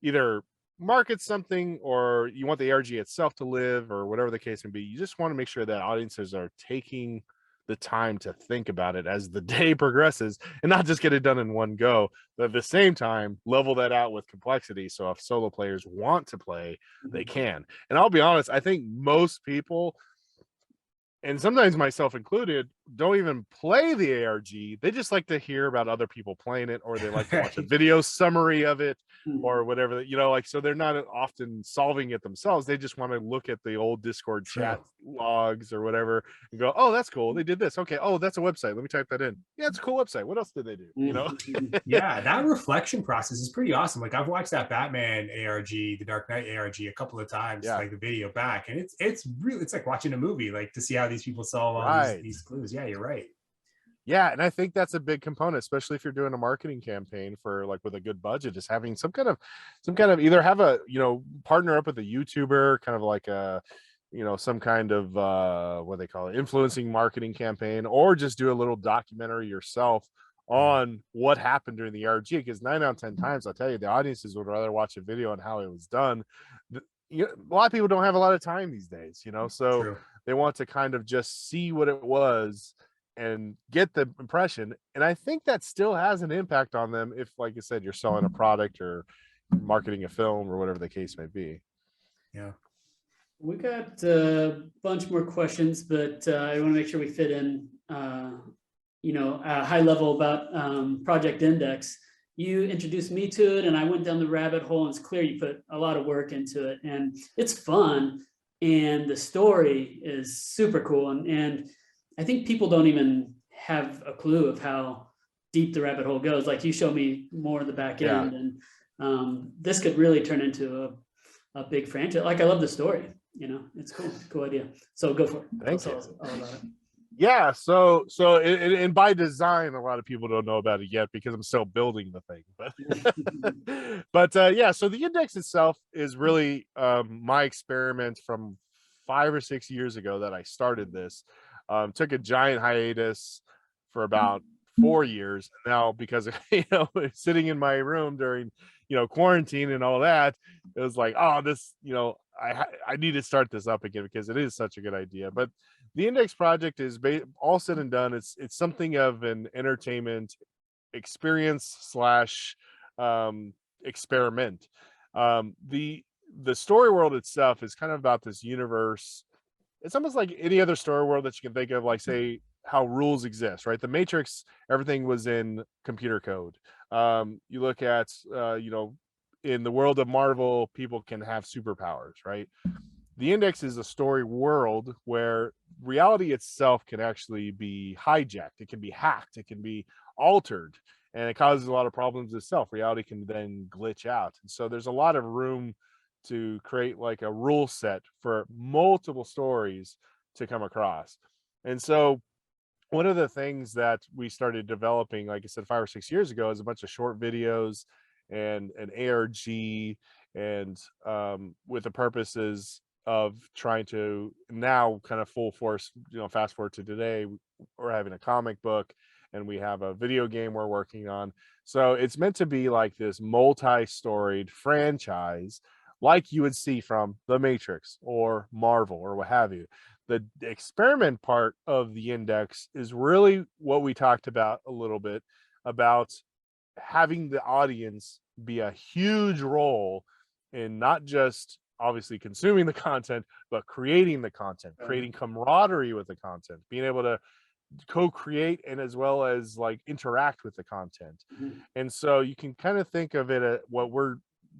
either markets something, or you want the ARG itself to live, or whatever the case may be, you just want to make sure that audiences are taking the time to think about it as the day progresses and not just get it done in one go, but at the same time level that out with complexity, so if solo players want to play, they can. And I'll be honest, I think most people, and sometimes myself included, don't even play the ARG. They just like to hear about other people playing it, or they like to watch a video summary of it, or whatever, so they're not often solving it themselves. They just want to look at the old Discord chat logs or whatever and go, oh, that's cool, they did this, okay, oh, that's a website, let me type that in. Yeah, it's a cool website, what else did they do?
Yeah, that reflection process is pretty awesome. Like I've watched that Batman ARG, the Dark Knight ARG, a couple of times, like the video back, and it's really, it's like watching a movie, like to see how these people solve all these clues. Yeah, you're right.
Yeah, and I think that's a big component, especially if you're doing a marketing campaign for like with a good budget, is having some kind of either have a partner up with a YouTuber, kind of like a some kind of what they call it, influencing marketing campaign, or just do a little documentary yourself on what happened during the ARG, because 9 out of 10 times I'll tell you the audiences would rather watch a video on how it was done. A lot of people don't have a lot of time these days, so True. They want to kind of just see what it was and get the impression. And I think that still has an impact on them if, like I said, you're selling a product or marketing a film or whatever the case may be.
Yeah.
We got a bunch more questions, but I want to make sure we fit in, a high level about Project Index. You introduced me to it and I went down the rabbit hole, and it's clear you put a lot of work into it, and it's fun. And the story is super cool. And I think people don't even have a clue of how deep the rabbit hole goes. Like you show me more of the back end, and this could really turn into a big franchise. Like I love the story, it's cool. Cool idea. So go for it.
Thank you.
All about it.
Yeah. So and by design, a lot of people don't know about it yet because I'm still building the thing, but yeah. So the index itself is really my experiment from 5 or 6 years ago that I started this. Took a giant hiatus for about 4 years now because sitting in my room during quarantine and all that, it was like, oh, this I need to start this up again because it is such a good idea. But the index project is all said and done, it's something of an entertainment experience slash experiment. The story world itself is kind of about this universe. It's almost like any other story world that you can think of, like say how rules exist, right? The Matrix, everything was in computer code. You look at, in the world of Marvel, people can have superpowers, right? The index is a story world where reality itself can actually be hijacked. It can be hacked. It can be altered, and it causes a lot of problems itself. Reality can then glitch out. And so there's a lot of room to create like a rule set for multiple stories to come across. And so one of the things that we started developing, like I said, 5 or 6 years ago, is a bunch of short videos and an ARG and with the purposes of trying to now kind of full force, fast forward to today, we're having a comic book and we have a video game we're working on. So it's meant to be like this multi-storied franchise like you would see from The Matrix or Marvel or what have you. The experiment part of the index is really what we talked about a little bit, about having the audience be a huge role in not just obviously consuming the content, but creating the content, creating camaraderie with the content, being able to co-create and as well as like interact with the content. And so you can kind of think of it at what we're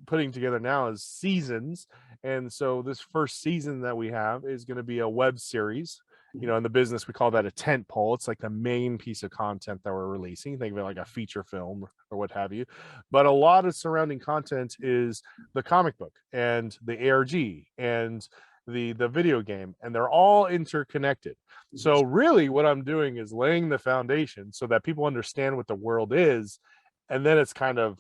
putting together now as seasons. And so this first season that we have is going to be a web series. In the business, we call that a tent pole. It's like the main piece of content that we're releasing. Think of it like a feature film or what have you. But a lot of surrounding content is the comic book and the ARG and the video game, and they're all interconnected. So really what I'm doing is laying the foundation so that people understand what the world is, and then it's kind of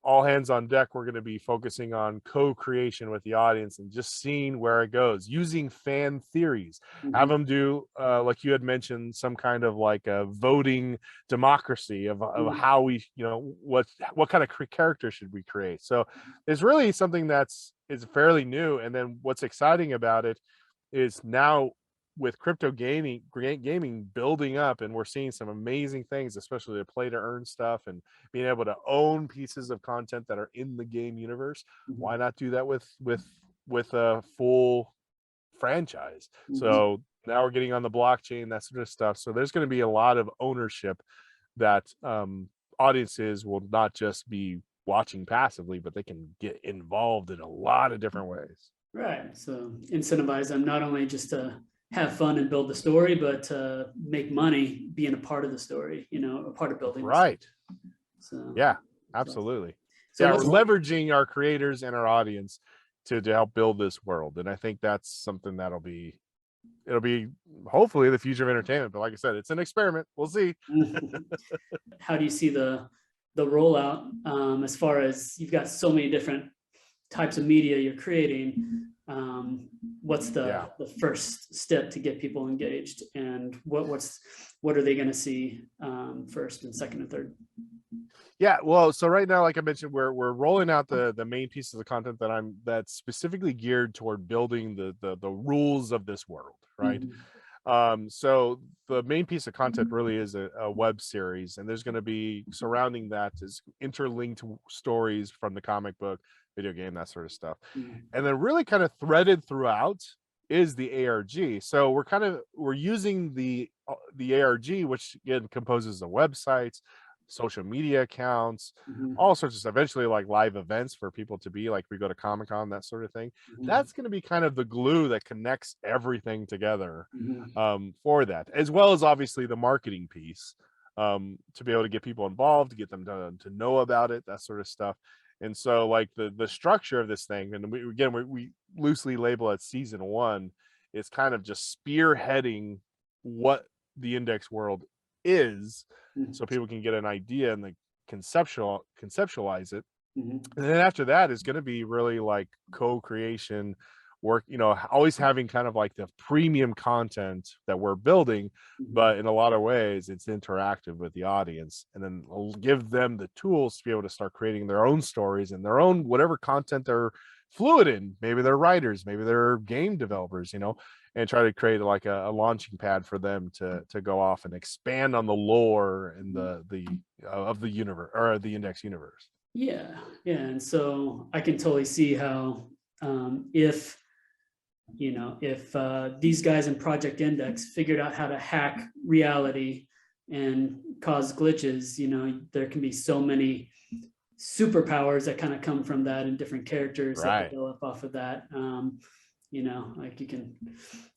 all hands on deck. We're going to be focusing on co-creation with the audience and just seeing where it goes, using fan theories. Have them do like you had mentioned, some kind of like a voting democracy of how we, what kind of character should we create. So it's really something is fairly new. And then what's exciting about it is now with crypto gaming building up, and we're seeing some amazing things, especially the play to earn stuff and being able to own pieces of content that are in the game universe. Why not do that with a full franchise? So now we're getting on the blockchain, that sort of stuff. So there's going to be a lot of ownership that audiences will not just be watching passively, but they can get involved in a lot of different ways.
Right. So incentivize them not only just to have fun and build the story, but make money being a part of the story, a part of building.
Right.
So
yeah, absolutely.
So
we're leveraging our creators and our audience to help build this world. And I think that's something it'll be hopefully the future of entertainment. But like I said, it's an experiment. We'll see.
How do you see the rollout as far as you've got so many different types of media you're creating? What's the first step to get people engaged, and what are they going to see first and second and third?
Yeah, well, so right now, like I mentioned, we're rolling out the main pieces of content that's specifically geared toward building the rules of this world, right? So the main piece of content really is a web series, and there's going to be surrounding that is interlinked stories from the comic book, video game, that sort of stuff. And then really kind of threaded throughout is the ARG. So we're using the ARG, which again composes of websites, social media accounts, all sorts of stuff, eventually like live events for people to be like, we go to Comic-Con, that sort of thing. That's going to be kind of the glue that connects everything together for that, as well as obviously the marketing piece, to be able to get people involved, to get them to know about it, that sort of stuff. And so like the structure of this thing, and we loosely label it season 1, is kind of just spearheading what the index world is, so people can get an idea and like conceptualize it. And then after that is going to be really like co-creation work, always having kind of like the premium content that we're building, but in a lot of ways it's interactive with the audience, and then we'll give them the tools to be able to start creating their own stories and their own whatever content they're fluid in. Maybe they're writers, maybe they're game developers, and try to create like a launching pad for them to go off and expand on the lore and the of the universe, or the index universe.
Yeah. And so I can totally see how if these guys in Project Index figured out how to hack reality and cause glitches, there can be so many superpowers that kind of come from that, and different characters that develop off of that. Like you can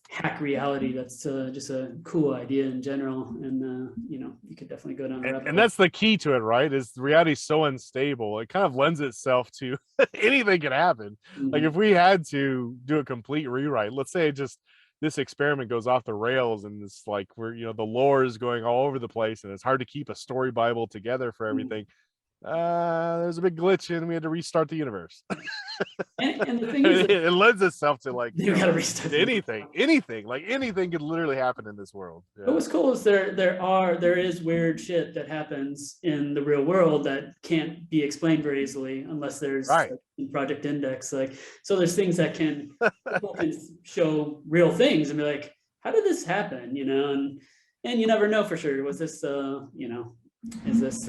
hack reality. That's just a cool idea in general, and you could definitely go down.
And that's the key to it, right? Is reality is so unstable, it kind of lends itself to anything can happen. Like if we had to do a complete rewrite, let's say just this experiment goes off the rails, and it's like the lore is going all over the place, and it's hard to keep a story bible together for everything. There's a big glitch and we had to restart the universe.
And the thing is,
it lends itself to like
you gotta restart
anything. Like anything could literally happen in this world. Yeah.
But what's cool is there is weird shit that happens in the real world that can't be explained very easily unless there's
Right.
like, in Project Index. Like, so there's things that people can show real things and be like, how did this happen? You know, and you never know for sure. Was this you know, is this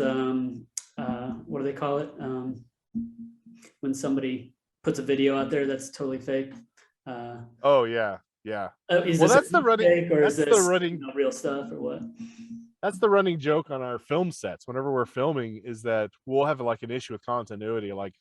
what do they call it? When somebody puts a video out there that's totally fake.
Oh yeah. Yeah.
Is
Well,
this
that's the running.
fake or
That's
is this
the running.
you know, real stuff or what?
That's the running joke on our film sets. Whenever we're filming, is that we'll have like an issue with continuity. Like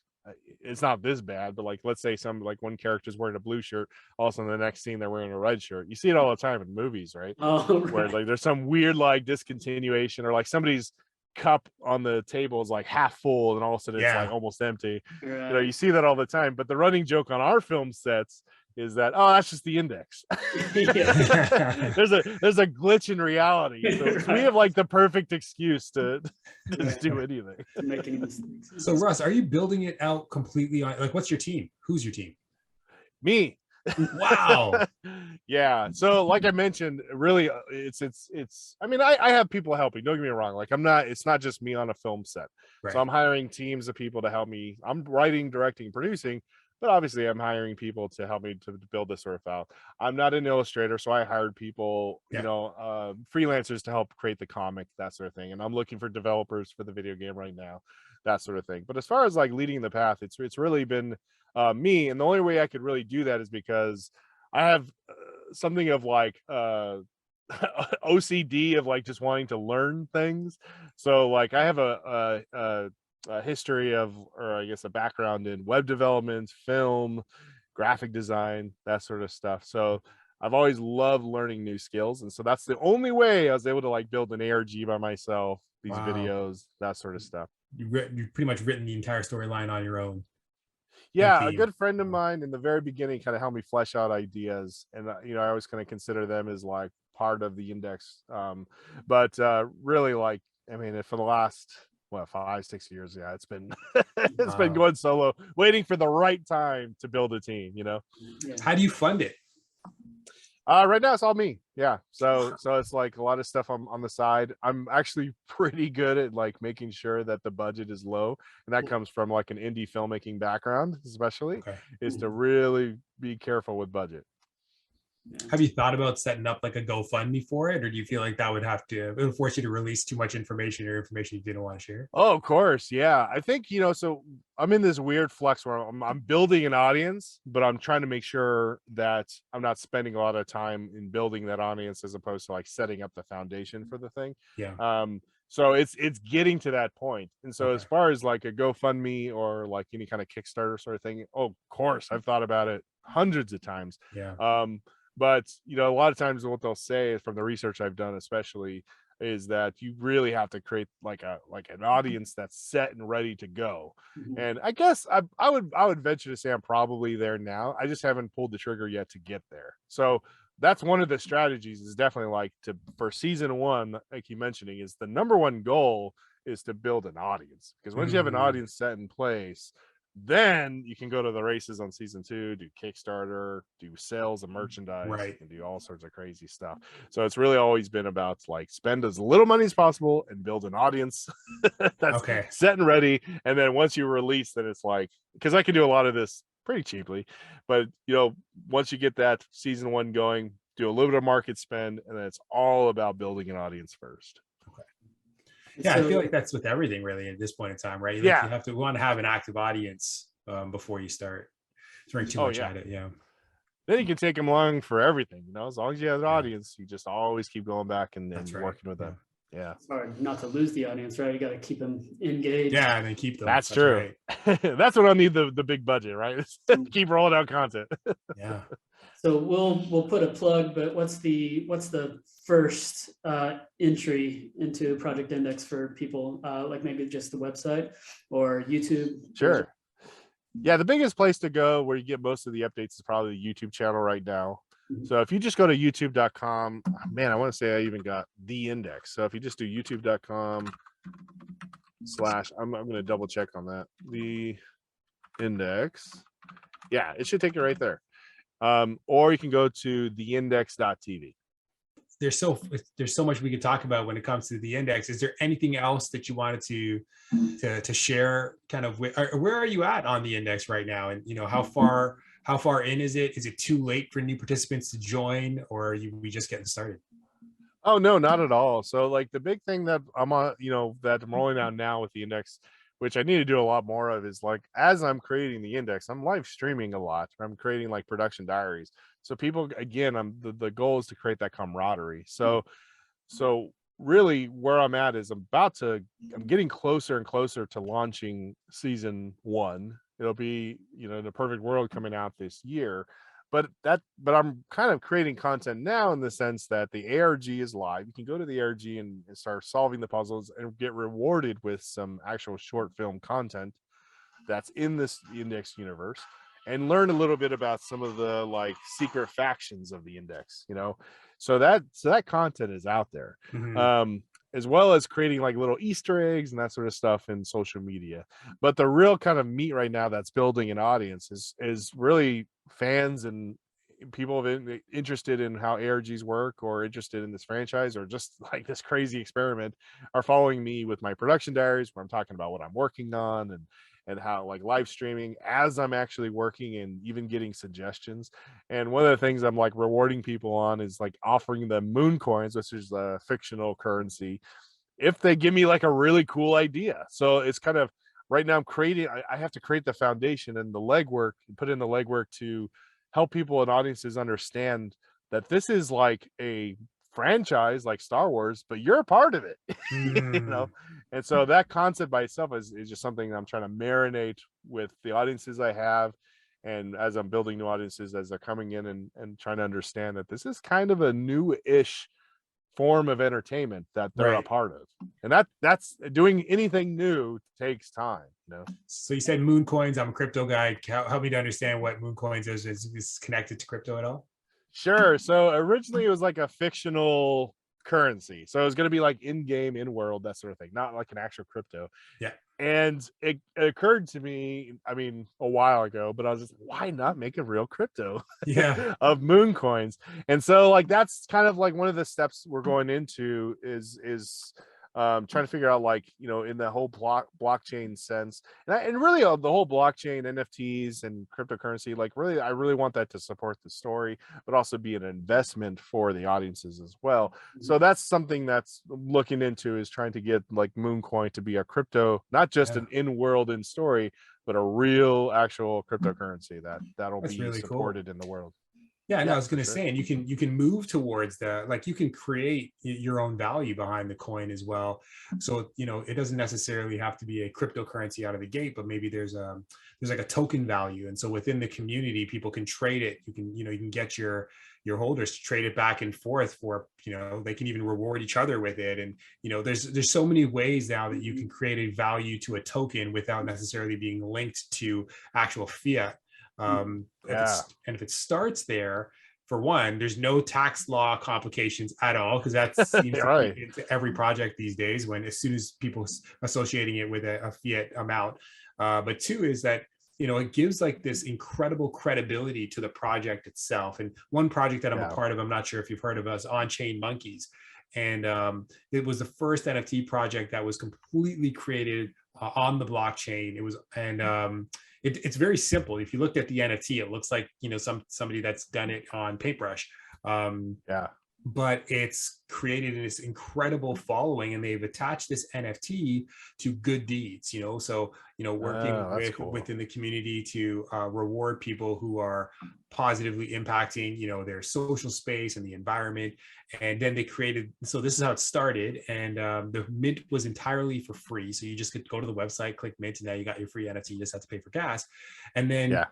it's not this bad, but like let's say one character's wearing a blue shirt, all of a sudden the next scene they're wearing a red shirt. You see it all the time in movies, right?
Oh,
Where
right.
like there's some weird like discontinuation, or like somebody's cup on the table is like half full and all of a sudden it's like almost empty.
Right.
You know, you see that all the time. But the running joke on our film sets is that, oh, that's just the index. there's a glitch in reality. So
Right.
we have like the perfect excuse to just do anything.
Make any mistakes.
So Russ, are you building it out completely on like what's your team? Who's your team?
Me.
Wow.
Yeah. So like I mentioned, really it's I mean, I have people helping, don't get me wrong. Like it's not just me on a film set.
Right.
So I'm hiring teams of people to help me. I'm writing, directing, producing, but obviously I'm hiring people to help me to build this sort of file. I'm not an illustrator, so I hired people, you know, freelancers to help create the comic, that sort of thing. And I'm looking for developers for the video game right now, that sort of thing. But as far as like leading the path, it's really been me. And the only way I could really do that is because I have something of like OCD of like just wanting to learn things. So like I have a history of, or I guess a background in web development, film, graphic design, that sort of stuff. So I've always loved learning new skills. And so that's the only way I was able to like build an ARG by myself, these videos, that sort of stuff.
You've pretty much written the entire storyline on your own.
Yeah, a good friend of mine in the very beginning kind of helped me flesh out ideas, and you know, I always kind of consider them as like part of the index. But really, like, I mean, for the last 5-6 years, yeah, it's been it's been going solo, waiting for the right time to build a team. You know,
how do you fund it?
Right now it's all me. Yeah. So it's like a lot of stuff on the side. I'm actually pretty good at like making sure that the budget is low. And that comes from like an indie filmmaking background, especially, is to really be careful with budget.
Have you thought about setting up like a GoFundMe for it? Or do you feel like that it would force you to release too much information or information you didn't want to share?
Oh, of course. Yeah. I think, you know, so I'm in this weird flux where I'm building an audience, but I'm trying to make sure that I'm not spending a lot of time in building that audience as opposed to like setting up the foundation for the thing.
Yeah.
So it's getting to that point. And so as far as like a GoFundMe or like any kind of Kickstarter sort of thing, oh, of course, I've thought about it hundreds of times.
Yeah.
But you know, a lot of times what they'll say from the research I've done, especially, is that you really have to create like an audience that's set and ready to go. And I guess I would venture to say I'm probably there now. I just haven't pulled the trigger yet to get there. So that's one of the strategies, is definitely like for season 1, like you mentioning, is the number one goal is to build an audience, because once you have an audience set in place, then you can go to the races on season 2, do Kickstarter, do sales of merchandise, and do all sorts of crazy stuff. So it's really always been about like spend as little money as possible and build an audience that's set and ready. And then once you release, then it's like, because I can do a lot of this pretty cheaply, but you know, once you get that season 1 going, do a little bit of market spend, and then it's all about building an audience first.
Yeah, I feel like that's with everything really at this point in time, right? Like you want to have an active audience before you start throwing too much at it. Yeah.
Then you can take them along for everything, you know, as long as you have an audience, you just always keep going back and working with them. Yeah.
It's hard not to lose the audience, right? You got to keep them engaged.
Yeah, and then keep them.
That's true. Right. That's when I need the big budget, right? Keep rolling out content.
Yeah.
So we'll put a plug, but what's the first entry into Project Index for people, like maybe just the website or YouTube?
Sure. Yeah, the biggest place to go where you get most of the updates is probably the YouTube channel right now. So if you just go to youtube.com, man, I want to say I even got the index. So if you just do youtube.com / I'm going to double check on that. The index. Yeah, it should take you right there. Or you can go to theindex.tv.
There's so much we could talk about when it comes to the index. Is there anything else that you wanted to share kind of with, or where are you at on the index right now? And how far in is it? Is it too late for new participants to join, or are we just getting started?
Oh, no, not at all. So like the big thing that I'm on, that I'm rolling out now with the index, which I need to do a lot more of, is like, as I'm creating the index, I'm live streaming a lot. I'm creating like production diaries. So people, again, the goal is to create that camaraderie. So really where I'm at is I'm getting closer and closer to launching season 1. It'll be, in a perfect world, coming out this year. But I'm kind of creating content now in the sense that the ARG is live. You can go to the ARG and start solving the puzzles and get rewarded with some actual short film content that's in this index universe, and learn a little bit about some of the like secret factions of the index, so that content is out there.
Mm-hmm.
As well as creating like little Easter eggs and that sort of stuff in social media. But the real kind of meat right now that's building an audience is really fans and people interested in how ARGs work, or interested in this franchise, or just like this crazy experiment, are following me with my production diaries, where I'm talking about what I'm working on, and how, like, live streaming as I'm actually working, and even getting suggestions. And one of the things I'm like rewarding people on is like offering them moon coins, which is a fictional currency, if they give me like a really cool idea. So it's kind of, right now I'm creating, I have to create the foundation and the legwork, and put in the legwork to help people and audiences understand that this is like a franchise like Star Wars, but you're a part of it.
Mm.
And so that concept by itself is just something that I'm trying to marinate with the audiences I have, and as I'm building new audiences as they're coming in, and trying to understand that this is kind of a new-ish form of entertainment that they're a
Right.
part of. And that's doing anything new takes time.
So you said moon coins. I'm a crypto guy. Help me to understand what moon coins is. Is connected to crypto at all?
Sure. So originally it was like a fictional currency. So it was going to be like in-game, in-world, that sort of thing, not like an actual crypto.
Yeah.
And it occurred to me, I mean, a while ago, but I was just, why not make a real crypto
Yeah.
of moon coins? And so like, that's kind of like one of the steps we're going into is trying to figure out, like, in the whole blockchain sense, and really the whole blockchain, NFTs and cryptocurrency, like, really, I really want that to support the story, but also be an investment for the audiences as well. So that's something that's looking into, is trying to get like Mooncoin to be a crypto, not just an in-world in story, but a real actual cryptocurrency that'll
That's
be
really
supported in the world.
Yeah, no, I was
for
going to
sure.
say, and you can move towards that. Like, you can create your own value behind the coin as well. So it doesn't necessarily have to be a cryptocurrency out of the gate, but maybe there's like a token value, and so within the community, people can trade it. You can get your holders to trade it back and forth for, they can even reward each other with it. And there's so many ways now that you can create a value to a token without necessarily being linked to actual fiat. If it starts there, for one, there's no tax law complications at all, because that seems to
Right.
be into every project these days, when as soon as people associating it with a fiat amount. But two is that it gives like this incredible credibility to the project itself. And one project that I'm a part of, I'm not sure if you've heard of us, On-Chain Monkeys. And it was the first NFT project that was completely created on the blockchain. It was, and it's very simple. If you looked at the NFT, it looks like somebody that's done it on paintbrush. But it's created this incredible following, and they've attached this NFT to good deeds. So working within the community to reward people who are positively impacting their social space and the environment. And then they created, so this is how it started, and the mint was entirely for free. So you just could go to the website, click mint, and now you got your free NFT. You just have to pay for gas. And then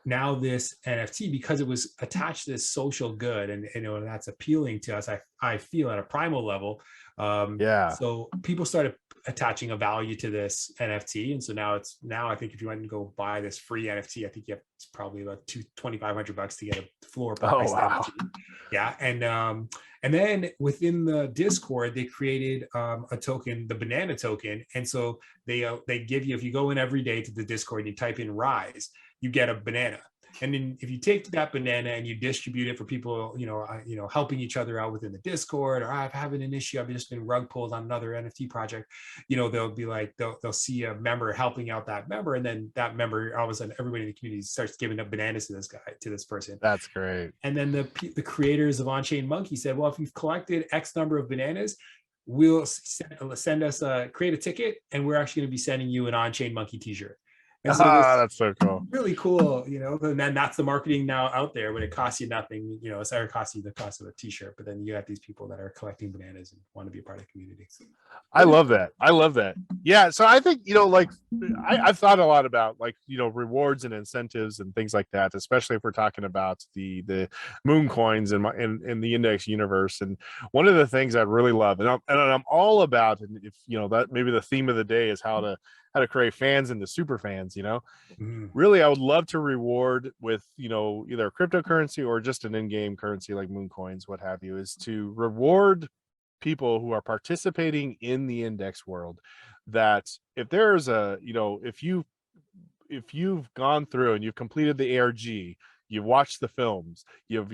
now this NFT, because it was attached to this social good, and and that's appealing to us, I feel, at a primal level. So people started attaching a value to this NFT, and so now I think if you went and go buy this free NFT, I think it's probably about $2,500 to get a floor price NFT. Yeah, And then within the Discord, they created a token, the banana token. And so they give you, if you go in every day to the Discord and you type in Rise, you get a banana. And then if you take that banana and you distribute it for people, helping each other out within the Discord, or I'm having an issue, I've just been rug pulled on another NFT project, they'll be like, they'll see a member helping out that member. And then that member, all of a sudden, everybody in the community starts giving up bananas to this guy, to this person.
That's great.
And then the creators of On-Chain Monkey said, well, if you've collected X number of bananas, we'll send us create a ticket, and we're actually going to be sending you an On-Chain Monkey t-shirt. And so
that's so cool.
Really cool, and then that's the marketing now out there when it costs you nothing, it's either costs you the cost of a t-shirt, but then you got these people that are collecting bananas and want to be a part of the community.
I love that. Yeah. So I think, I've thought a lot about rewards and incentives and things like that, especially if we're talking about the moon coins in the index universe. And one of the things I really love, and I'm all about, and if that maybe the theme of the day is how to create fans into super fans, really, I would love to reward with, either cryptocurrency or just an in-game currency like moon coins, what have you, is to reward people who are participating in the index world. That if there's if you've gone through and you've completed the ARG, you've watched the films, you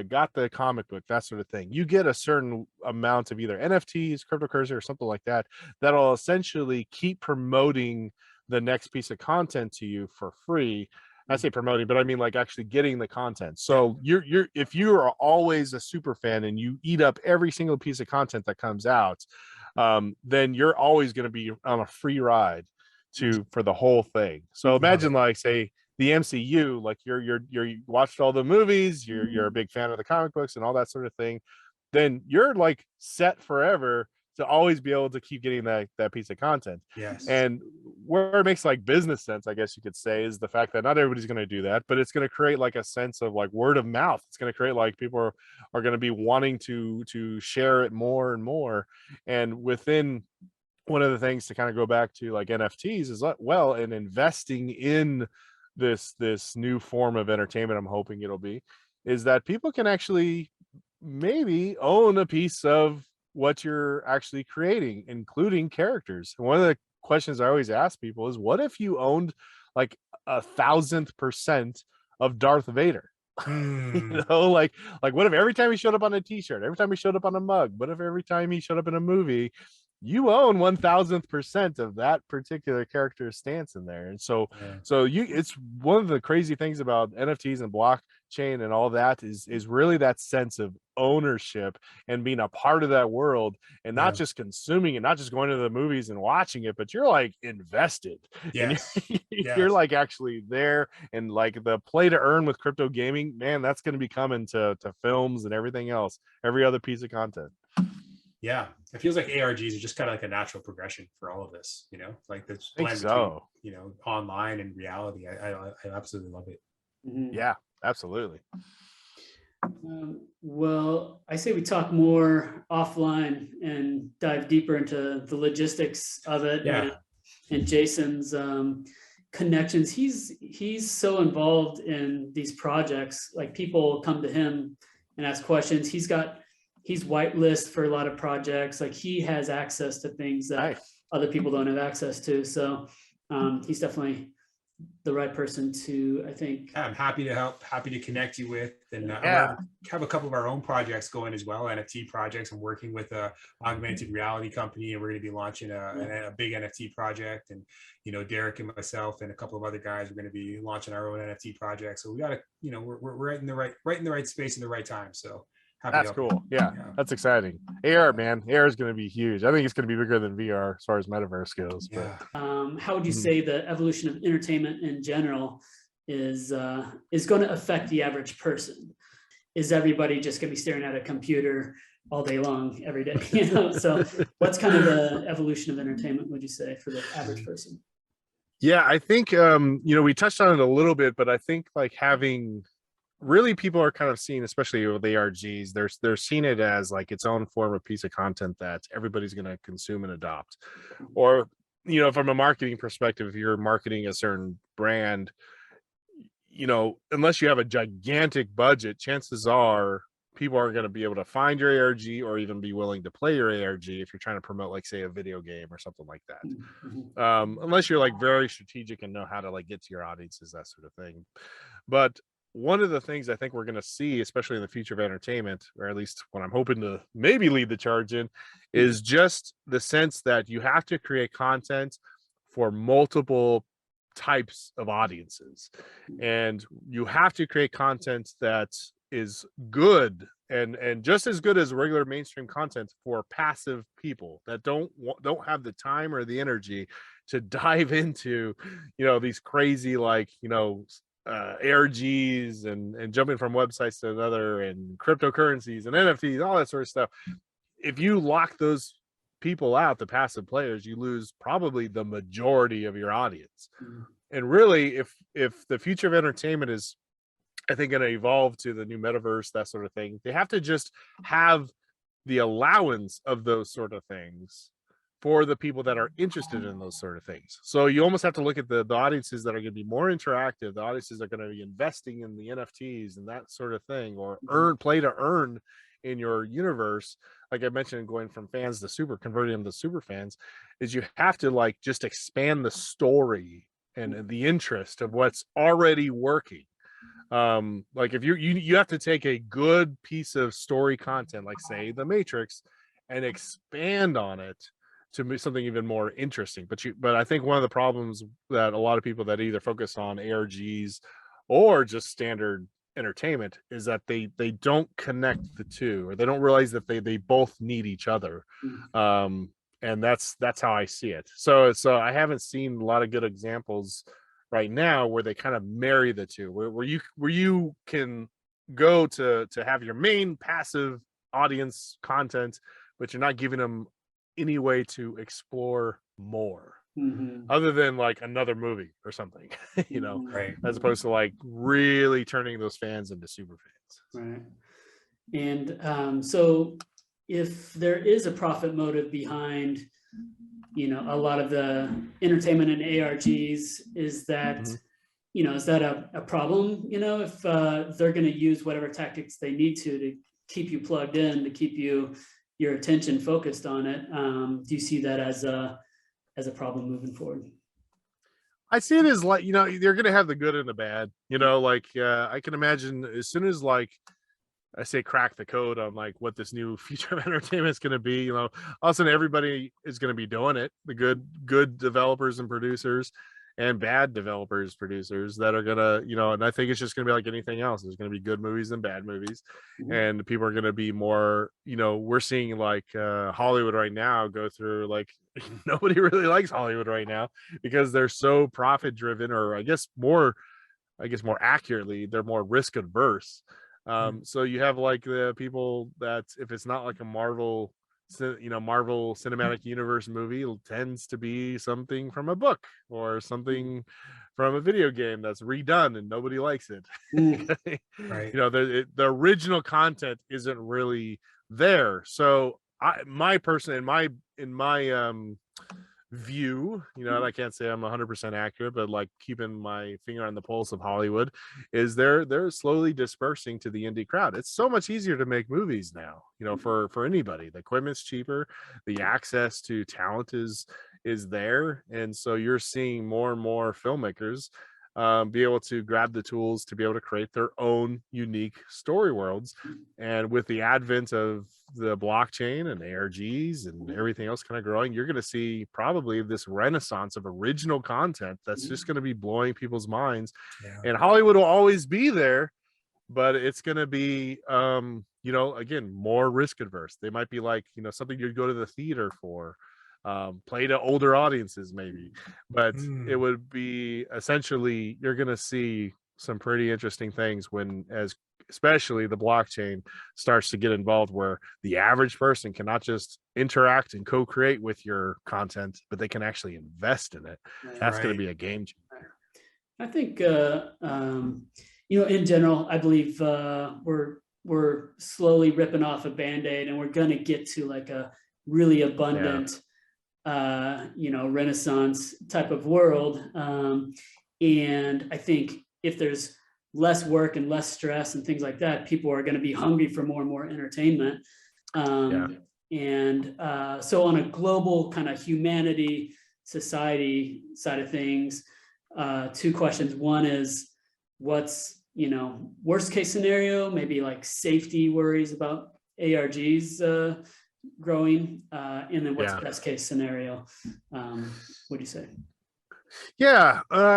got the comic book, that sort of thing, you get a certain amount of either NFTs, cryptocurrency, or something like that, that'll essentially keep promoting the next piece of content to you for free. I say promoting, but I mean like actually getting the content. So if you are always a super fan and you eat up every single piece of content that comes out, then you're always going to be on a free ride for the whole thing. So imagine like, say, the MCU, like you're watched all the movies, you're a big fan of the comic books and all that sort of thing, then you're like set forever to always be able to keep getting that piece of content.
Yes.
And where it makes like business sense, I guess you could say, is the fact that not everybody's going to do that, but it's going to create like a sense of like word of mouth. It's going to create like people are going to be wanting to share it more and more. And within one of the things to kind of go back to like NFTs is well, and investing in this new form of entertainment, I'm hoping it'll be, is that people can actually maybe own a piece of what you're actually creating, including characters. And one of the questions I always ask people is, what if you owned like 1,000% of Darth Vader? Like what if every time he showed up on a t-shirt, every time he showed up on a mug, what if every time he showed up in a movie, you own 1,000% of that particular character's stance in there? And so it's one of the crazy things about NFTs and blockchain and all that is really that sense of ownership and being a part of that world, and not just consuming it, not just going to the movies and watching it, but you're like invested.
Yes.
You're like actually there, and like the play to earn with crypto gaming, man, that's going to be coming to films and everything else, every other piece of content.
Yeah, it feels like ARGs are just kind of like a natural progression for all of this, like this blend between, online and reality. I absolutely love it.
Mm-hmm.
Yeah, absolutely.
Well, I say we talk more offline and dive deeper into the logistics of it.
Yeah.
And Jason's connections. He's so involved in these projects. Like, people come to him and ask questions. He's whitelist for a lot of projects. Like, he has access to things that other people don't have access to. So he's definitely the right person to, I think.
I'm happy to help, happy to connect you with. And we have a couple of our own projects going as well, NFT projects. I'm working with a augmented reality company, and we're going to be launching a big NFT project. And, Derek and myself and a couple of other guys are going to be launching our own NFT project. So we got to, we're in the right space in the right time. So
that's cool. Yeah, that's exciting. AR, man, AR is going to be huge. I think it's going to be bigger than VR as far as Metaverse goes.
Yeah.
But
how would you say the evolution of entertainment in general is going to affect the average person? Is everybody just going to be staring at a computer all day long, every day? So what's kind of the evolution of entertainment, would you say, for the average person?
Yeah, I think we touched on it a little bit, but I think like having. Really, people are kind of seeing, especially with ARGs, they're seeing it as like its own form of piece of content that everybody's going to consume and adopt. Or, from a marketing perspective, if you're marketing a certain brand, unless you have a gigantic budget, chances are people aren't going to be able to find your ARG or even be willing to play your ARG if you're trying to promote, like, say, a video game or something like that. Unless you're like very strategic and know how to like get to your audiences, that sort of thing. But one of the things I think we're going to see, especially in the future of entertainment, or at least what I'm hoping to maybe lead the charge in, is just the sense that you have to create content for multiple types of audiences, and you have to create content that is good and just as good as regular mainstream content for passive people that don't have the time or the energy to dive into, you know, these crazy, like, you know, ARGs and jumping from websites to another and cryptocurrencies and NFTs, all that sort of stuff. If you lock those people out, the passive players, you lose probably the majority of your audience. And really, if the future of entertainment is, I think, going to evolve to the new metaverse, that sort of thing, they have to just have the allowance of those sort of things for the people that are interested in those sort of things. So you almost have to look at the audiences that are going to be more interactive, the audiences that are going to be investing in the NFTs and that sort of thing, or play to earn in your universe. Like I mentioned, going from fans to converting them to super fans, is you have to like just expand the story and the interest of what's already working. Like if you have to take a good piece of story content, like say The Matrix, and expand on it to make something even more interesting. But I think one of the problems that a lot of people that either focus on ARGs or just standard entertainment is that they don't connect the two, or they don't realize that they both need each other. And that's how I see it. So I haven't seen a lot of good examples right now where they kind of marry the two, where you can go to have your main passive audience content, but you're not giving them any way to explore more, other than like another movie or something, you know,
right,
as opposed to like really turning those fans into super fans.
Right. And so if there is a profit motive behind, you know, a lot of the entertainment and ARGs, is that, you know, is that a problem? You know, if they're going to use whatever tactics they need to keep you plugged in, to keep your attention focused on it, do you see that as a problem moving forward?
I see it as, like, you know, they're going to have the good and the bad, you know, like I can imagine as soon as, like, I say crack the code on like what this new future of entertainment is going to be, you know, all of a sudden everybody is going to be doing it. The good developers and producers, and bad developers, producers that are gonna, you know, and I think it's just gonna be like anything else. There's gonna be good movies and bad movies, and people are gonna be more, you know, we're seeing like Hollywood right now go through, like, nobody really likes Hollywood right now because they're so profit driven, or I guess more accurately, they're more risk adverse. So you have like the people that, if it's not like a Marvel Cinematic Universe movie, tends to be something from a book or something from a video game that's redone and nobody likes it.
right.
You know, the original content isn't really there. So in my view, you know, and I can't say I'm 100% accurate, but like keeping my finger on the pulse of Hollywood, is they're slowly dispersing to the indie crowd. It's so much easier to make movies now, you know, for anybody. The equipment's cheaper, the access to talent is there, and so you're seeing more and more filmmakers be able to grab the tools to be able to create their own unique story worlds. And with the advent of the blockchain and ARGs and everything else kind of growing, you're going to see probably this renaissance of original content that's just going to be blowing people's minds. And Hollywood will always be there, but it's going to be you know, again, more risk adverse. They might be like, you know, something you'd go to the theater for, play to older audiences maybe, but it would be essentially, you're going to see some pretty interesting things especially the blockchain starts to get involved, where the average person cannot just interact and co-create with your content, but they can actually invest in it. That's going to be a game changer.
I think you know, in general, I believe we're slowly ripping off a Band-Aid, and we're going to get to like a really abundant you know, Renaissance type of world. And I think if there's less work and less stress and things like that, people are going to be hungry for more and more entertainment. So on a global kind of humanity, society side of things, two questions. One is, what's, worst case scenario, maybe like safety worries about ARGs growing, and then what's best case scenario? What do you say?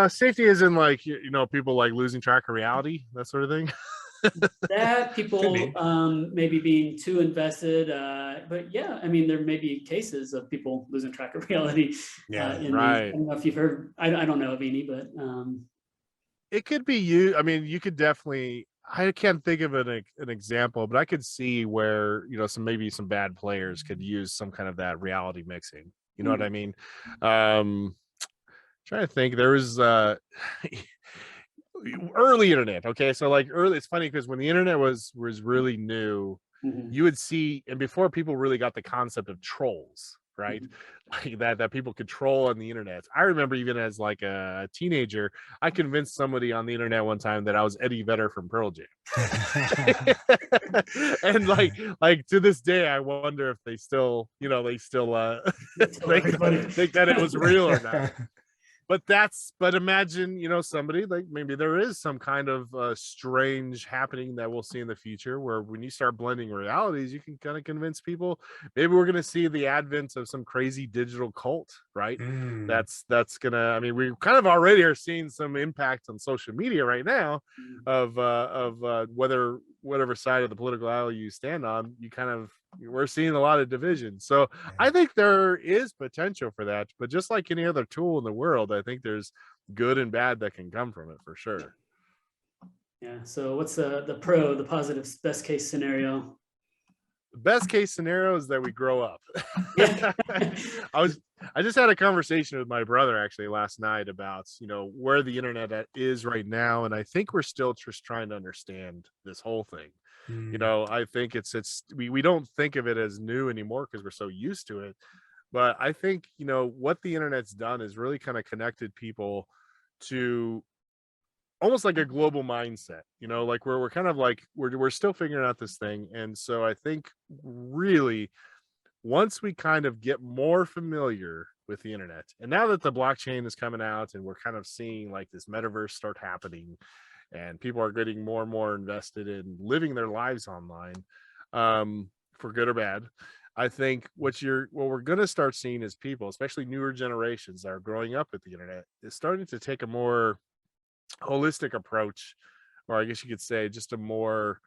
Safety is in like, people like losing track of reality, that sort of thing.
That people maybe being too invested, but yeah, I mean, there may be cases of people losing track of reality.
Right.
I don't know if you've heard. I don't know of any, but
it could be you. I mean, you could definitely. I can't think of an example, but I could see where some bad players could use some kind of that reality mixing. You know what I mean? Trying to think. There was early internet. Okay, so like early, it's funny because when the internet was really new, you would see, and before people really got the concept of trolls, right? Like that people could troll on the internet. I remember even as like a teenager, I convinced somebody on the internet one time that I was Eddie Vedder from Pearl Jam. And like to this day, I wonder if they still think that it was real or not. But imagine, somebody like, maybe there is some kind of strange happening that we'll see in the future where when you start blending realities, you can kind of convince people. Maybe we're going to see the advent of some crazy digital cult, right? That's gonna, I mean, we kind of already are seeing some impact on social media right now of whatever side of the political aisle you stand on, we're seeing a lot of division. So I think there is potential for that, but just like any other tool in the world, I think there's good and bad that can come from it for sure.
Yeah. So what's the positive best case scenario?
The best case scenario is that we grow up. I just had a conversation with my brother actually last night about, where the internet is right now. And I think we're still just trying to understand this whole thing. I think we don't think of it as new anymore because we're so used to it. But I think, what the internet's done is really kind of connected people to almost like a global mindset, like we're kind of like, we're still figuring out this thing. And so I think really once we kind of get more familiar with the internet, and now that the blockchain is coming out and we're kind of seeing like this metaverse start happening, and people are getting more and more invested in living their lives online, for good or bad. I think what we're going to start seeing is people, especially newer generations that are growing up with the internet, is starting to take a more holistic approach, or I guess you could say just a more,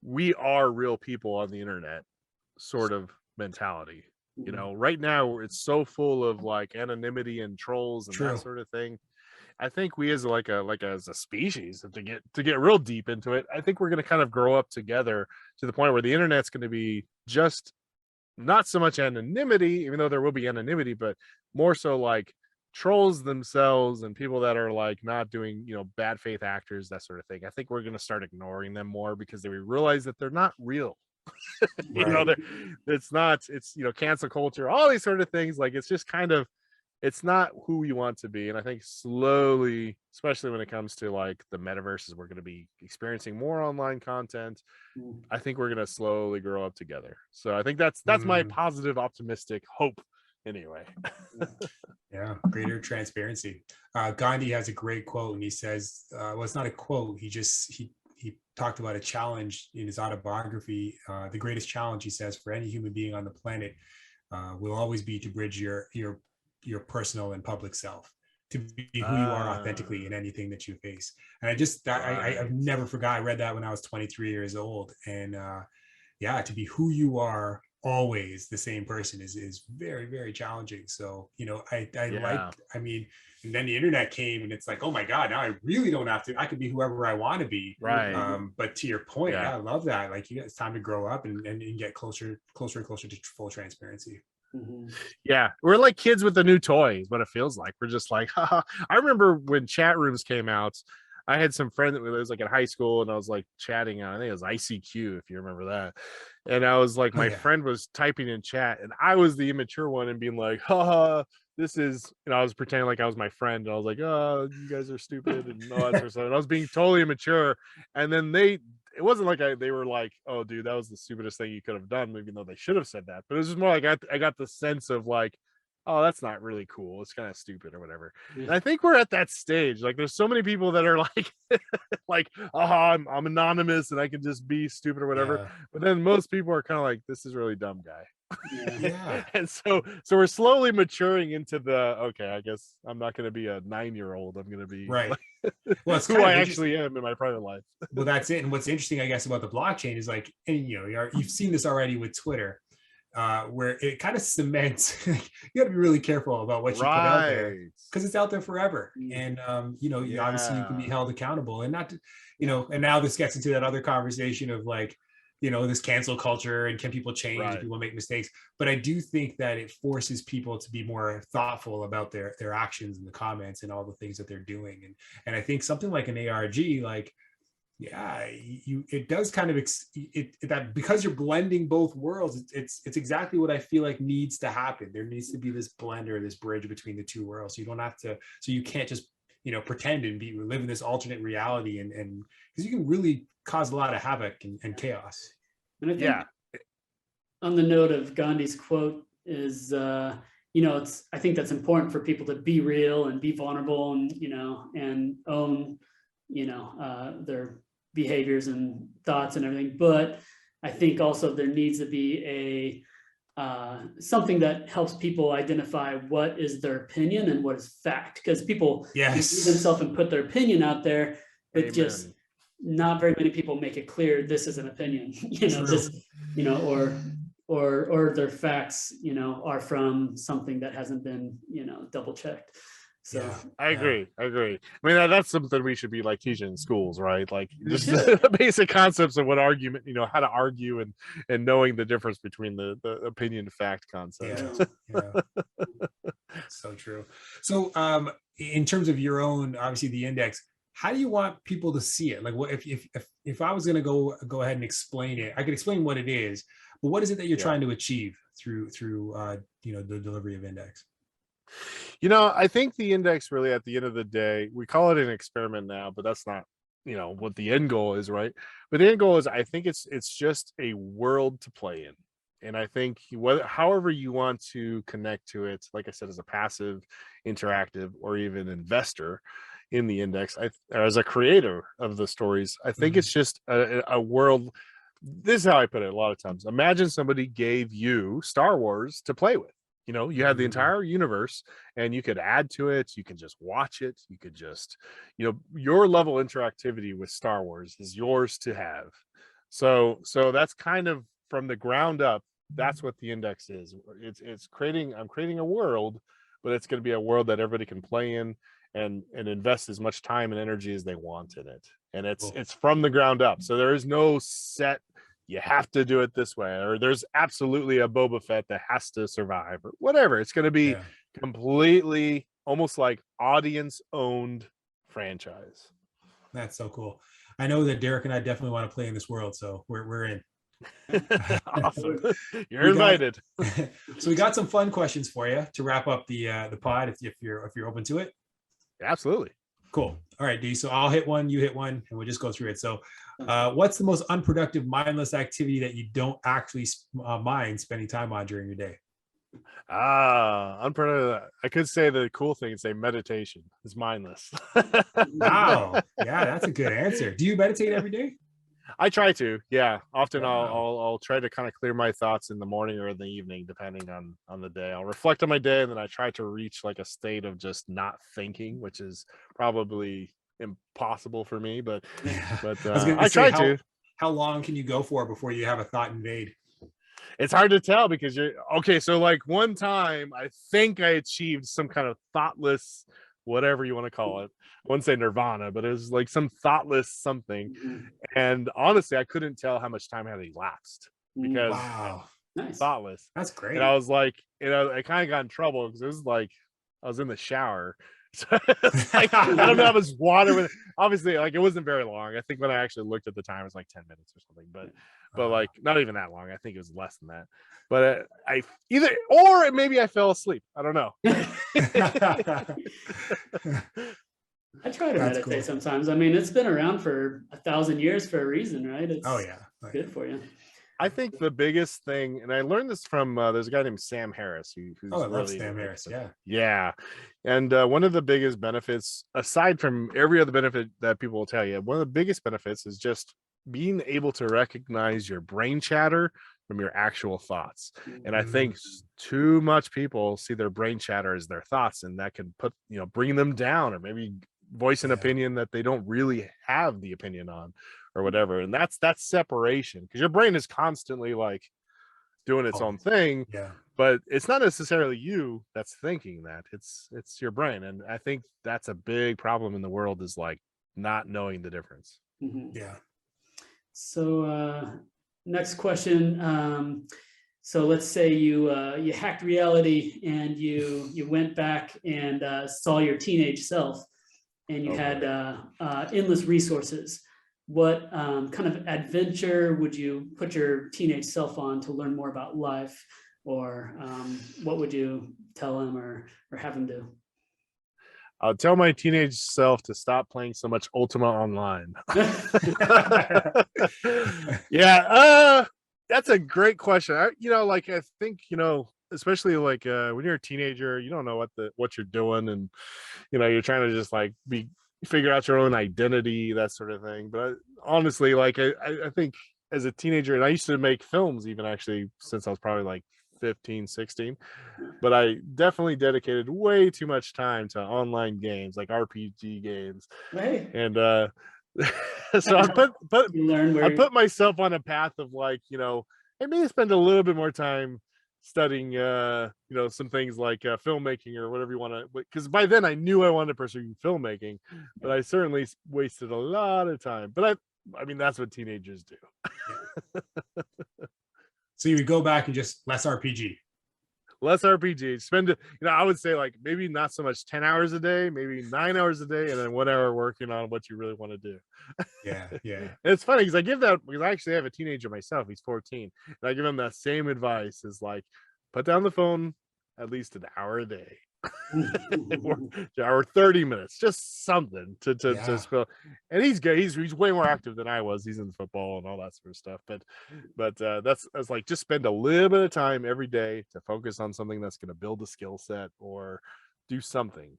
we are real people on the internet sort of mentality. Right now it's so full of like anonymity and trolls and that sort of thing. I think we as as a species, to get real deep into it, I think we're going to kind of grow up together to the point where the internet's going to be just not so much anonymity, even though there will be anonymity, but more so like trolls themselves and people that are like not doing, bad faith actors, that sort of thing. I think we're going to start ignoring them more because we realize that they're not real. It's cancel culture, all these sort of things. Like, it's just kind of, it's not who we want to be. And I think slowly, especially when it comes to like the metaverses, we're going to be experiencing more online content. I think we're going to slowly grow up together. So I think that's my positive, optimistic hope anyway.
Yeah, greater transparency. Gandhi has a great quote, and he says, well, it's not a quote. He talked about a challenge in his autobiography. The greatest challenge, he says, for any human being on the planet will always be to bridge your personal and public self, to be who you are authentically in anything that you face. And I've never forgot. I read that when I was 23 years old. And to be who you are always the same person is very, very challenging. So, and then the internet came and it's like, oh my God, now I really don't have to, I could be whoever I want to be.
Right.
But to your point, I love that. Like, it's time to grow up and get closer and closer to full transparency.
Yeah, we're like kids with a new toy is what it feels like. We're just like, haha. I remember when chat rooms came out, I had some friend that was like in high school, and I was like chatting on, I think it was ICQ, if you remember that. And I was like,
Oh,
my
yeah.
friend was typing in chat, and I was the immature one and being like, haha, this is, I was pretending like I was my friend. And I was like, oh, you guys are stupid and all that sort of stuff. And I was being totally immature. And then it wasn't like they were like, oh, dude, that was the stupidest thing you could have done, even though they should have said that. But it was just more like I got the sense of like, oh, that's not really cool. It's kind of stupid or whatever.
Yeah.
And I think we're at that stage. Like, there's so many people that are like, like, I'm anonymous and I can just be stupid or whatever.
Yeah.
But then most people are kind of like, this is really dumb, guy.
Yeah.
And so we're slowly maturing into the, okay, I guess I'm not going to be a 9-year-old. I'm going to be
Right.
like,
Well, it's
who
kind of
I actually am in my private life.
Well, that's it. And what's interesting, I guess, about the blockchain is like, and you've seen this already with Twitter, where it kind of cements. You got to be really careful about what you put out there
Right.
because it's out there forever.
Mm.
And obviously you can be
Yeah.
held accountable, and not, and now this gets into that other conversation of like, this cancel culture and can people change?
Right.
And people make mistakes. But I do think that it forces people to be more thoughtful about their actions and the comments and all the things that they're doing. And I think something like an ARG, like, yeah, it does kind of that because you're blending both worlds, it's exactly what I feel like needs to happen. There needs to be this blend or this bridge between the two worlds. You don't have to, so you can't just pretend and live in this alternate reality, and because you can really cause a lot of havoc and chaos.
And I think
Yeah.
on the note of Gandhi's quote is, I think that's important for people to be real and be vulnerable and, and own, their behaviors and thoughts and everything. But I think also there needs to be something that helps people identify what is their opinion and what is fact, because people
Yes.
can themselves and put their opinion out there, but
Amen.
just not very many people make it clear this is an opinion, or their facts, are from something that hasn't been, double checked. So
Yeah.
I agree. I mean, that's something we should be like teaching in schools, right? Like just
Yeah.
the basic concepts of what argument, how to argue and knowing the difference between the opinion fact concept.
Yeah. So true. So in terms of your own, obviously the index, how do you want people to see it? Like, what if I was going to go ahead and explain it? I could explain what it is, but what is it that you're trying to achieve through the delivery of index?
I think the index really, at the end of the day, we call it an experiment now, but that's not what the end goal is, right? But the end goal is, I think it's just a world to play in. And I think however you want to connect to it, like I said, as a passive, interactive, or even investor in the index, or as a creator of the stories, I think it's just a world. This is how I put it a lot of times. Imagine somebody gave you Star Wars to play with. You have the entire universe, and you could add to it. You can just watch it. You could just, your level of interactivity with Star Wars is yours to have. So that's kind of from the ground up. That's what the index is. I'm creating a world, but it's going to be a world that everybody can play in and invest as much time and energy as they want in it. And it's from the ground up. So there is no set, you have to do it this way, or there's absolutely a Boba Fett that has to survive, or whatever. It's going to be completely almost like audience owned franchise.
That's so cool. I know that Derek and I definitely want to play in this world, so we're in.
Awesome. You're invited.
So we got some fun questions for you to wrap up the pod, if you're open to it.
Absolutely.
Cool. All right, D. So I'll hit one, you hit one, and we'll just go through it. So what's the most unproductive, mindless activity that you don't actually mind spending time on during your day?
Unproductive. I could say the cool thing and say meditation is mindless.
Wow. Yeah, that's a good answer. Do you meditate every day?
I try to, yeah. Often
Wow.
I'll try to kind of clear my thoughts in the morning or in the evening, depending on the day. I'll reflect on my day, and then I try to reach like a state of just not thinking, which is probably impossible for me, but I try to.
How long can you go for before you have a thought invade?
It's hard to tell because you're okay. So like one time, I think I achieved some kind of thoughtless, whatever you want to call it. I wouldn't say nirvana, but it was like some thoughtless something. And honestly, I couldn't tell how much time had elapsed because
Wow, nice,
thoughtless.
That's great.
And I was like, I kind of got in trouble because it was like I was in the shower Like, I don't know how much water with obviously like it wasn't very long. I think when I actually looked at the time it was like 10 minutes or something, but like not even that long. I think it was less than that. But I either or maybe I fell asleep. I don't know.
I try to
That's
meditate
cool.
sometimes. I mean, it's been around for 1,000 years for a reason, right? It's
Oh yeah.
good for you.
I think the biggest thing, and I learned this from there's a guy named Sam Harris who's
Oh, I love
really
Sam Harris. Yeah.
yeah. And one of the biggest benefits, aside from every other benefit that people will tell you, one of the biggest benefits is just being able to recognize your brain chatter from your actual thoughts. And I think too much people see their brain chatter as their thoughts, and that can bring them down, or maybe voice an opinion that they don't really have the opinion on, or whatever. And that's separation, because your brain is constantly like doing its own thing, but it's not necessarily you that's thinking that, it's your brain. And I think that's a big problem in the world, is like not knowing the difference.
Yeah.
So next question. So let's say you hacked reality and you went back and saw your teenage self, and you had endless resources. What kind of adventure would you put your teenage self on to learn more about life? Or what would you tell him or have him do?
I'll tell my teenage self to stop playing so much Ultima Online. Yeah, that's a great question. I think, especially like when you're a teenager, you don't know what you're doing, and you're trying to just like figure out your own identity, that sort of thing. But honestly, like I think as a teenager, and I used to make films even actually since I was probably like 15, 16, but I definitely dedicated way too much time to online games, like RPG games.
Hey.
And so I put myself on a path of like, I may spend a little bit more time studying some things like filmmaking or whatever you want to, because by then I knew I wanted to pursue filmmaking, but I certainly wasted a lot of time. But I mean that's what teenagers do.
So you would go back and just less RPG.
Spend I would say like maybe not so much 10 hours a day, maybe 9 hours a day, and then 1 hour working on what you really want to do.
Yeah.
It's funny because I actually have a teenager myself. He's 14, and I give him that same advice: is like, put down the phone at least an hour a day. or 30 minutes, just something to spell. And he's good. He's way more active than I was. He's in football and all that sort of stuff. But that's like, just spend a little bit of time every day to focus on something that's going to build a skill set or do something.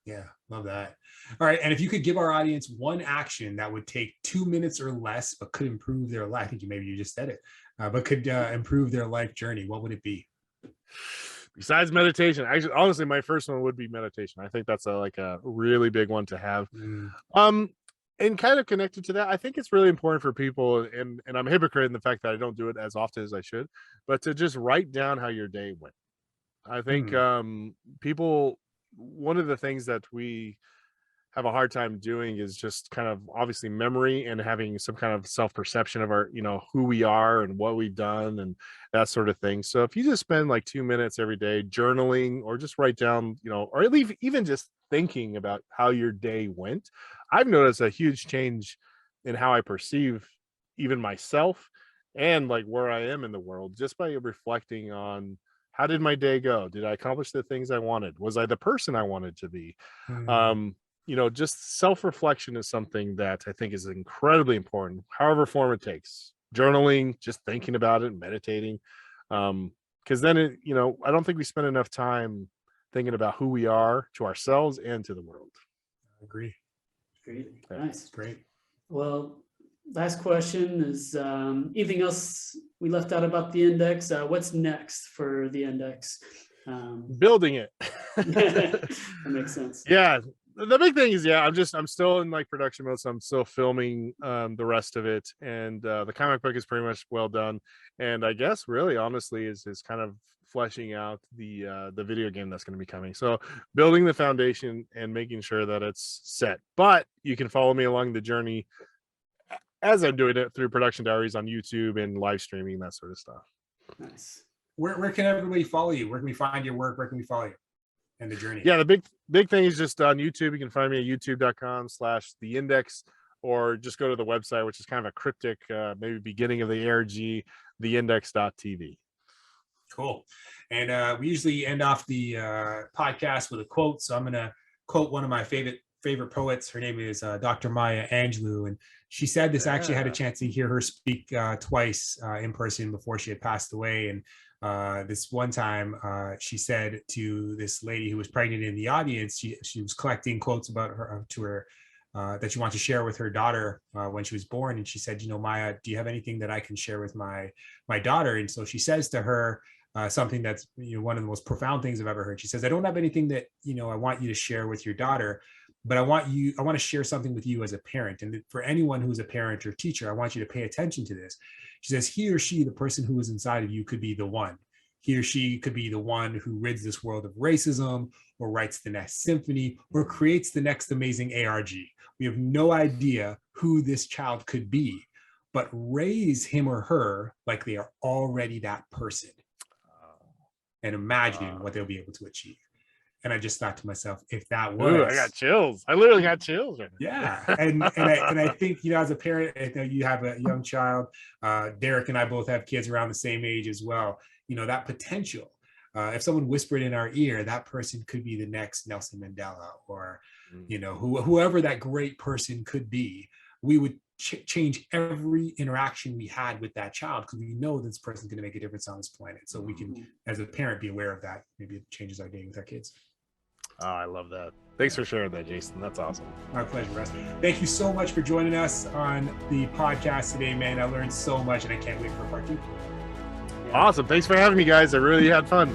Yeah, love that. All right, and if you could give our audience one action that would take 2 minutes or less, but could improve their life, I think maybe you just said it, but could improve their life journey, what would it be?
Besides meditation, actually, honestly, my first one would be meditation. I think that's a really big one to have. And kind of connected to that, I think it's really important for people, and I'm a hypocrite in the fact that I don't do it as often as I should, but to just write down how your day went. I think people, one of the things that we have a hard time doing is just kind of obviously memory and having some kind of self-perception of our, who we are and what we've done and that sort of thing. So if you just spend like 2 minutes every day journaling, or just write down, or at least even just thinking about how your day went, I've noticed a huge change in how I perceive even myself and like where I am in the world, just by reflecting on, how did my day go? Did I accomplish the things I wanted? Was I the person I wanted to be? Just self-reflection is something that I think is incredibly important, however form it takes. Journaling, just thinking about it, meditating. Because then I don't think we spend enough time thinking about who we are to ourselves and to the world.
I agree.
Great.
Yeah,
Nice.
Great.
Well, last question is, anything else we left out about the index? What's next for the index?
Building it.
That makes sense.
Yeah. The big thing is, I'm still in like production mode, so I'm still filming the rest of it, and the comic book is pretty much well done, and I guess really honestly is kind of fleshing out the video game that's going to be coming. So building the foundation and making sure that it's set. But you can follow me along the journey as I'm doing it through Production Diaries on YouTube and live streaming, that sort of stuff.
Nice.
Where can everybody follow you? Where can we find your work? Where can we follow you? and the journey.
Yeah, the big thing is just on YouTube. You can find me at youtube.com/the index, or just go to the website, which is kind of a cryptic, maybe beginning of the ARG, theindex.tv.
Cool. And we usually end off the podcast with a quote. So I'm going to quote one of my favorite poets. Her name is Dr. Maya Angelou. And she said this, I actually had a chance to hear her speak twice in person before she had passed away. And this one time she said to this lady who was pregnant in the audience, she was collecting quotes about her to her that she wanted to share with her daughter when she was born. And she said, Maya, do you have anything that I can share with my daughter? And so she says to her something that's one of the most profound things I've ever heard. She says, I don't have anything that I want you to share with your daughter, but I want to share something with you as a parent. And for anyone who's a parent or teacher, I want you to pay attention to this. She says, he or she, the person who is inside of you, could be the one. He or she could be the one who rids this world of racism, or writes the next symphony, or creates the next amazing ARG. We have no idea who this child could be, but raise him or her like they are already that person, and imagine what they'll be able to achieve. And I just thought to myself, if that was,
Ooh, I got chills. I literally got chills. Right now.
Yeah. And I think, as a parent, I know you have a young child. Derek and I both have kids around the same age as well. That potential, if someone whispered in our ear, that person could be the next Nelson Mandela, or, whoever that great person could be, we would change every interaction we had with that child, because we know this person's going to make a difference on this planet. So we can, as a parent, be aware of that. Maybe it changes our day with our kids.
Oh, I love that. Thanks for sharing that, Jason. That's awesome.
My pleasure, Rustin. Thank you so much for joining us on the podcast today, man. I learned so much, and I can't wait for part 2.
Awesome. Thanks for having me, guys. I really had fun.